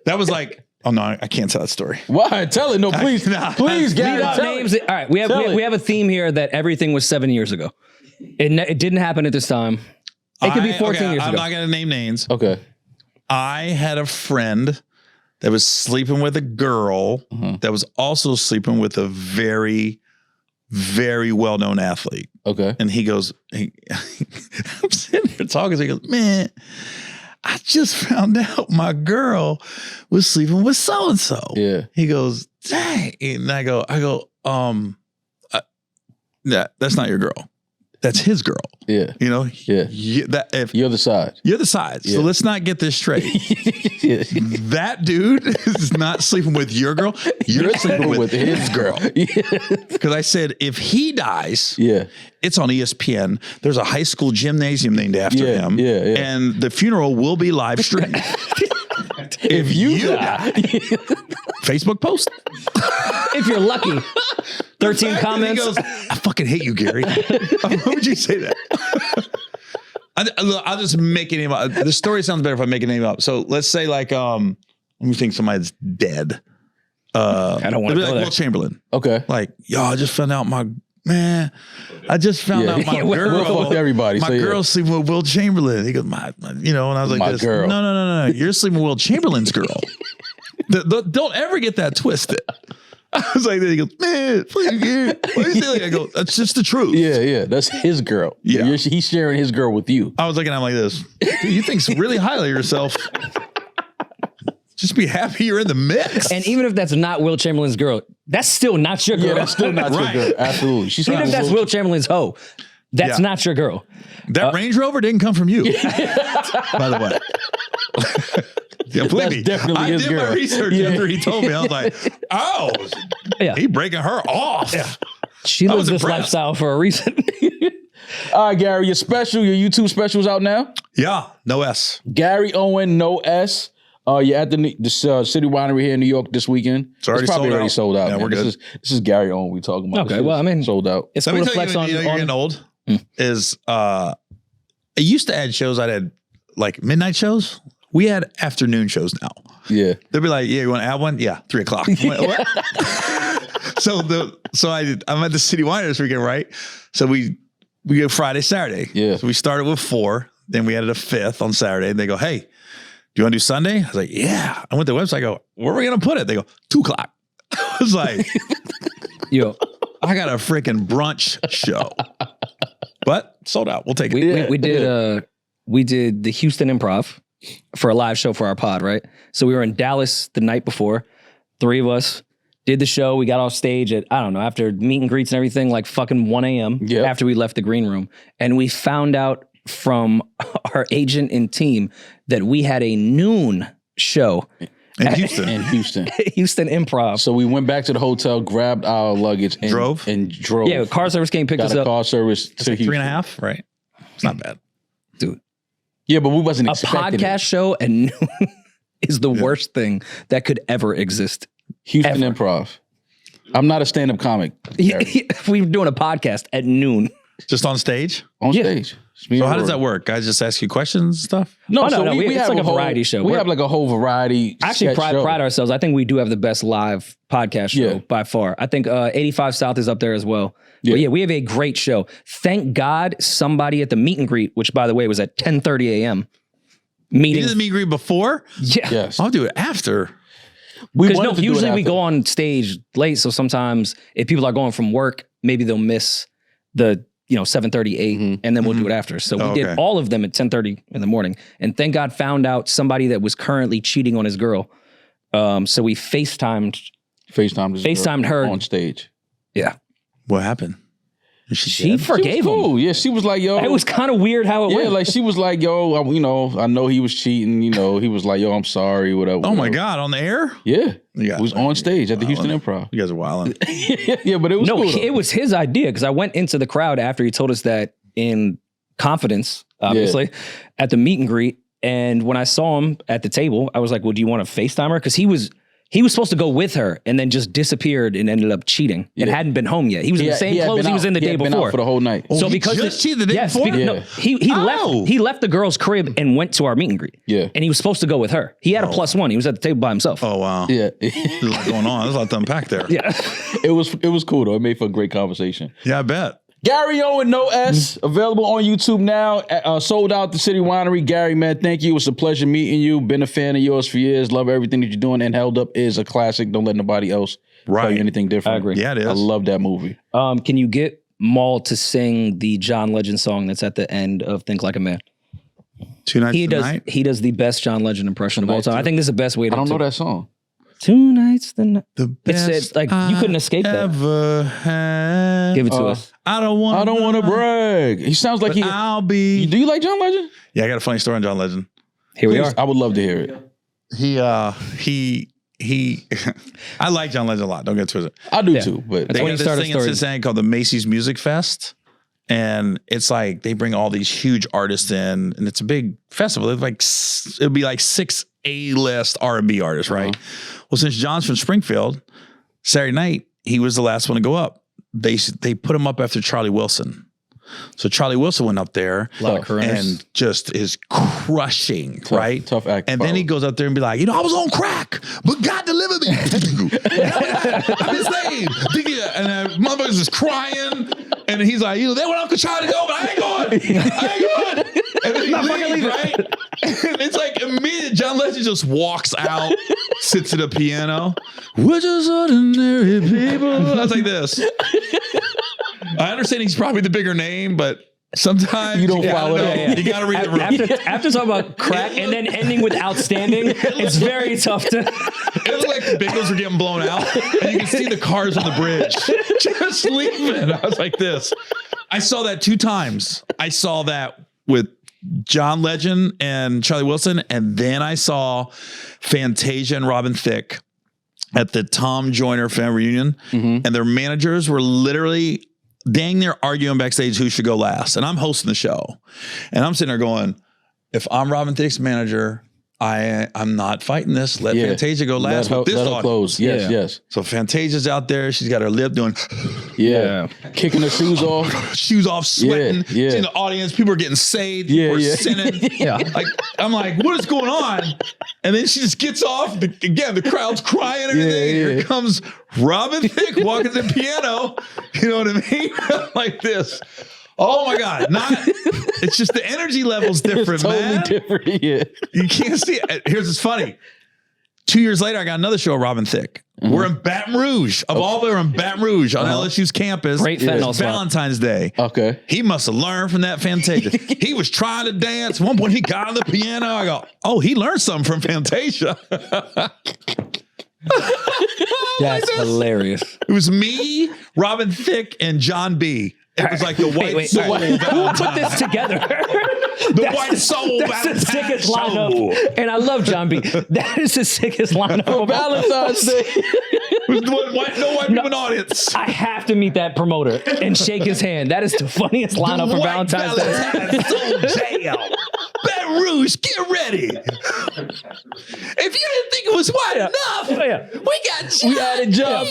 Speaker 3: That was like, oh no, I can't tell that story.
Speaker 1: Why? Tell it. No, please. Please,
Speaker 2: Leave
Speaker 1: Gary.
Speaker 2: out
Speaker 1: Tell
Speaker 2: names.
Speaker 1: it.
Speaker 2: All right, we have a theme here that everything was 7 years ago. It didn't happen at this time. It could be 14 years
Speaker 3: I'm
Speaker 2: ago.
Speaker 3: not going to name names.
Speaker 1: Okay.
Speaker 3: I had a friend that was sleeping with a girl that was also sleeping with a very, very well-known athlete.
Speaker 1: Okay.
Speaker 3: And he goes, I'm sitting there talking. So he goes, man, I just found out my girl was sleeping with so-and-so.
Speaker 1: Yeah.
Speaker 3: He goes, dang. And I go, that's not your girl. That's his girl.
Speaker 1: Yeah.
Speaker 3: You know?
Speaker 1: Yeah.
Speaker 3: If
Speaker 1: You're the side.
Speaker 3: you're the side. So
Speaker 1: Yeah.
Speaker 3: let's not get this straight.
Speaker 1: Yeah.
Speaker 3: That dude is not sleeping with your girl. You're sleeping with his girl. Because I said, if he dies,
Speaker 1: Yeah.
Speaker 3: it's on ESPN. There's a high school gymnasium named after
Speaker 1: Yeah,
Speaker 3: him.
Speaker 1: yeah, yeah.
Speaker 3: And the funeral will be live streamed. If you die, Facebook post.
Speaker 2: If you're lucky. 13
Speaker 3: And
Speaker 2: comments.
Speaker 3: he goes, I fucking hate you, Gary. Why would you say that? I'll just make a name up. The story sounds better if I make a name up. So let's say like, let me think somebody's dead.
Speaker 2: I don't want to
Speaker 3: Like
Speaker 2: go there.
Speaker 3: Will Chamberlain.
Speaker 1: Okay.
Speaker 3: Like, yo, I just found out my girl.
Speaker 1: We'll fuck with everybody.
Speaker 3: My
Speaker 1: So, yeah.
Speaker 3: girl's sleeping with Will Chamberlain. He goes, and I was like,
Speaker 1: My
Speaker 3: this.
Speaker 1: girl.
Speaker 3: No. You're sleeping with Will Chamberlain's girl. Don't ever get that twisted. I was like, he goes, man, please, Gary. Why you say like? I go, that's just the truth.
Speaker 1: Yeah. That's his girl.
Speaker 3: Yeah.
Speaker 1: He's sharing his girl with you.
Speaker 3: I was looking at him like this. Dude, you think really highly of yourself. Just be happy you're in the mix.
Speaker 2: And even if that's not Will Chamberlain's girl, that's still not your girl.
Speaker 1: Yeah, that's still not
Speaker 3: Right.
Speaker 1: your girl. Absolutely. She's
Speaker 2: Even
Speaker 1: not
Speaker 2: if that's Will Chamberlain's hoe, that's
Speaker 3: Yeah.
Speaker 2: not your girl.
Speaker 3: That Range Rover didn't come from you, by the way. Yeah, believe
Speaker 1: That's
Speaker 3: me.
Speaker 1: definitely
Speaker 3: I
Speaker 1: his
Speaker 3: did
Speaker 1: girl.
Speaker 3: my research
Speaker 1: Yeah.
Speaker 3: after he told me. I was like, oh,
Speaker 2: Yeah.
Speaker 3: he breaking her off.
Speaker 2: She
Speaker 3: I
Speaker 2: lives
Speaker 3: was
Speaker 2: this
Speaker 3: impressed.
Speaker 2: lifestyle for a reason.
Speaker 1: All right, Gary, your YouTube special's out now.
Speaker 3: Yeah, no S.
Speaker 1: Gary Owen, no S. You're at the City Winery here in New York this weekend.
Speaker 3: It's already
Speaker 1: probably
Speaker 3: sold
Speaker 1: already
Speaker 3: out.
Speaker 1: sold out.
Speaker 3: Yeah,
Speaker 1: man.
Speaker 3: we're good.
Speaker 1: This is Gary Owen we talking about.
Speaker 2: Okay,
Speaker 1: This
Speaker 2: well,
Speaker 1: is
Speaker 2: I mean,
Speaker 1: sold out.
Speaker 2: It's
Speaker 3: Let
Speaker 2: cool
Speaker 3: me
Speaker 2: to
Speaker 3: tell
Speaker 2: flex
Speaker 3: you,
Speaker 2: on.
Speaker 3: you're getting old. Is I used to add shows. I had like midnight shows. We had afternoon shows now.
Speaker 1: Yeah.
Speaker 3: They'll be like, yeah, you want to add one? Yeah, 3 o'clock. I'm like, what? I'm at the City Winery this weekend, right? So we go Friday, Saturday.
Speaker 1: Yeah.
Speaker 3: So we started with 4, then we added a 5th on Saturday, and they go, hey, do you want to do Sunday? I was like, yeah. I went to the website. I go, where are we going to put it? They go, 2 o'clock. I was like,
Speaker 2: Yo,
Speaker 3: I got a freaking brunch show, but sold out. We'll take it.
Speaker 2: we did the Houston Improv for a live show for our pod, right? So we were in Dallas the night before. 3 of us did the show. We got off stage at, I don't know, after meet and greets and everything, like fucking 1 a.m.
Speaker 1: Yep.
Speaker 2: after we left the green room. And we found out from our agent and team that we had a noon show
Speaker 3: In Houston.
Speaker 1: In Houston.
Speaker 2: at Houston Improv.
Speaker 1: So we went back to the hotel, grabbed our luggage, and
Speaker 3: Drove?
Speaker 2: Yeah, car service came picked
Speaker 1: Got
Speaker 2: us
Speaker 1: a
Speaker 2: up.
Speaker 1: car service to Houston.
Speaker 3: 3.5, right? It's not bad.
Speaker 2: Dude,
Speaker 1: Yeah, but we wasn't
Speaker 2: a
Speaker 1: expecting
Speaker 2: podcast
Speaker 1: it.
Speaker 2: show at noon is the worst thing that could ever exist.
Speaker 1: Houston
Speaker 2: ever.
Speaker 1: Improv. I'm not a stand-up comic. Gary.
Speaker 2: We were doing a podcast at noon.
Speaker 3: Just on stage?
Speaker 1: On
Speaker 2: Yeah.
Speaker 1: stage. It's me
Speaker 3: So
Speaker 1: and
Speaker 3: how does
Speaker 1: Rory.
Speaker 3: that work? Guys just ask you questions and stuff?
Speaker 1: No,
Speaker 2: Oh,
Speaker 1: so
Speaker 2: no,
Speaker 1: we
Speaker 2: it's
Speaker 1: have
Speaker 2: like a
Speaker 1: whole-
Speaker 2: variety show.
Speaker 1: We
Speaker 2: We're-
Speaker 1: have like a whole variety.
Speaker 2: Actually,
Speaker 1: sketch show.
Speaker 2: pride ourselves. I think we do have the best live podcast show
Speaker 1: Yeah.
Speaker 2: by far. I think 85 South is up there as well.
Speaker 1: Yeah.
Speaker 2: But yeah, we have a great show. Thank God somebody at the meet and greet, which by the way was at 10:30 a.m.
Speaker 3: You
Speaker 2: meeting.
Speaker 3: did the meet and greet before?
Speaker 2: Yeah.
Speaker 1: Yes.
Speaker 3: I'll do it after.
Speaker 1: We
Speaker 2: Because
Speaker 1: wanted
Speaker 2: no,
Speaker 1: to do it
Speaker 2: usually we
Speaker 1: after.
Speaker 2: go on stage late. So sometimes if people are going from work, maybe they'll miss the 7:30, 8, and then we'll do it after. So we did
Speaker 3: Okay.
Speaker 2: all of them at 10:30 in the morning. And thank God found out somebody that was currently cheating on his girl. So we FaceTimed
Speaker 1: FaceTimed
Speaker 2: her
Speaker 1: on stage.
Speaker 2: Yeah.
Speaker 3: What happened?
Speaker 2: She forgave him.
Speaker 1: Cool. Yeah, she was like, yo.
Speaker 2: It was kind of weird how it went.
Speaker 1: like she was like, yo, I know he was cheating. He was like, yo, I'm sorry, whatever.
Speaker 3: Oh my God, on the air?
Speaker 1: Yeah.
Speaker 3: Yeah.
Speaker 1: It was on stage at the Houston Improv.
Speaker 3: You guys are wilding.
Speaker 1: Yeah, but it was cool.
Speaker 2: It was his idea because I went into the crowd after he told us that in confidence, obviously, at the meet and greet. And when I saw him at the table, I was like, well, do you want to FaceTime her? Because he was supposed to go with her and then just disappeared and ended up cheating and hadn't been home yet. He was in the same clothes he was in the day
Speaker 1: been
Speaker 2: before.
Speaker 1: out for the whole night.
Speaker 3: So because he just cheated the day before?
Speaker 2: No, he left the girl's crib and went to our meet and greet.
Speaker 1: Yeah.
Speaker 2: And he was supposed to go with her. He had a +1. He was at the table by himself.
Speaker 3: Oh, wow.
Speaker 1: Yeah.
Speaker 3: There's a lot going on. There's a lot to unpack there.
Speaker 2: Yeah.
Speaker 1: It was cool though. It made for a great conversation.
Speaker 3: Yeah, I bet.
Speaker 1: Gary Owen, no S, available on YouTube now. Sold out the City Winery. Gary, man, thank you. It was a pleasure meeting you. Been a fan of yours for years. Love everything that you're doing. And Held Up is a classic. Don't let nobody else tell you anything different.
Speaker 2: I agree.
Speaker 3: Yeah, it is.
Speaker 1: I love that movie.
Speaker 2: Can you get Maul to sing the John Legend song that's at the end of Think Like a Man?
Speaker 3: Two nights tonight?
Speaker 2: He does the best John Legend impression of all time. I think this is the best way to
Speaker 1: I don't know that song.
Speaker 2: Tonight's the night.
Speaker 3: The best
Speaker 2: It's like you couldn't escape that.
Speaker 3: ever had.
Speaker 2: Give it to us.
Speaker 3: I don't want
Speaker 1: to brag. He sounds like
Speaker 3: I'll be.
Speaker 1: Do you like John Legend?
Speaker 3: Yeah, I got a funny story on John Legend.
Speaker 2: Here we
Speaker 1: Please,
Speaker 2: are.
Speaker 1: I would love to hear it.
Speaker 3: He I like John Legend a lot. Don't get twisted.
Speaker 1: I do too, but
Speaker 2: That's
Speaker 3: They
Speaker 2: when
Speaker 3: got
Speaker 2: he
Speaker 3: this
Speaker 2: started
Speaker 3: thing in
Speaker 2: stories.
Speaker 3: Cincinnati called the Macy's Music Fest. And it's like they bring all these huge artists in, and it's a big festival. It's like it'll be like 6 A-list R&B artists, right? Well, since John's from Springfield, Saturday night he was the last one to go up. They put him up after Charlie Wilson. So Charlie Wilson went up there and just is crushing, right?
Speaker 1: Tough act.
Speaker 3: And then he goes up there and be like, I was on crack, but God delivered me. I'm his slave. And motherfuckers is crying. And he's like, they want Uncle Charlie to go, but I ain't going. And then he leaves, right? And it's like immediate. John Legend just walks out, sits at a piano. We're just ordinary people. I was like this. I understand he's probably the bigger name, but sometimes
Speaker 1: You don't follow that.
Speaker 3: You got to read the room.
Speaker 2: After talking about crack and then ending with outstanding, it's very tough to.
Speaker 3: It looked like the Bengals were getting blown out, and you can see the cars on the bridge just leaving. I was like this. I saw that 2 times. I saw that with John Legend and Charlie Wilson, and then I saw Fantasia and Robin Thicke at the Tom Joyner fan reunion, and their managers were literally dang near arguing backstage who should go last. And I'm hosting the show. And I'm sitting there going, if I'm Robin Thicke's manager, I'm not fighting this. Let Fantasia go last with this audience.
Speaker 1: Close. Yes, yes.
Speaker 3: So Fantasia's out there. She's got her lip doing
Speaker 1: Kicking her shoes off.
Speaker 3: shoes off, sweating.
Speaker 1: Yeah.
Speaker 3: She's in the audience. People are getting saved. People are sinning. Like, I'm like, what is going on? And then she just gets off. Again, the crowd's crying and everything. Here comes Robin Thicke walking the piano. You know what I mean? Like this. Oh my God. It's just the energy level's different,
Speaker 1: Totally
Speaker 3: man.
Speaker 1: different. Yeah.
Speaker 3: You can't see it. Here's what's funny. 2 years later, I got another show with Robin Thicke. We're in Baton Rouge. Of all, we're in Baton Rouge on LSU's campus.
Speaker 2: Great fentanyl
Speaker 3: It's
Speaker 2: spot.
Speaker 3: Valentine's Day.
Speaker 1: Okay.
Speaker 3: He must have learned from that Fantasia. He was trying to dance. At one point, he got on the piano. I go, oh, he learned something from Fantasia.
Speaker 2: That's hilarious.
Speaker 3: It was me, Robin Thicke, and John B. It was like the white soul.
Speaker 2: Who put this together?
Speaker 3: The white soul.
Speaker 2: That's the sickest lineup. And I love John B. That is the sickest lineup of
Speaker 1: Valentine's Day.
Speaker 3: No white people in the audience.
Speaker 2: I have to meet that promoter and shake his hand. That is the funniest lineup for Valentine's Day.
Speaker 3: Soul Jam. Baton Rouge, get ready. If you didn't think it was white enough, we got John.
Speaker 1: We added John.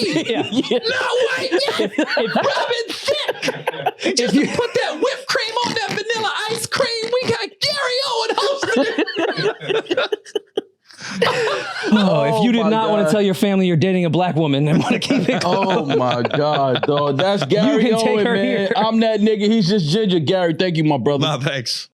Speaker 3: No white yet. Robin Thicke. Just to put that whipped cream on that vanilla ice cream, we got Gary Owen hosting.
Speaker 2: If you did not want to tell your family you're dating a black woman and want to keep it going.
Speaker 1: Oh my God, dog. That's Gary
Speaker 2: can take
Speaker 1: Owen,
Speaker 2: her
Speaker 1: man.
Speaker 2: here.
Speaker 1: I'm that nigga. He's just ginger. Gary, thank you, my brother.
Speaker 3: No, thanks.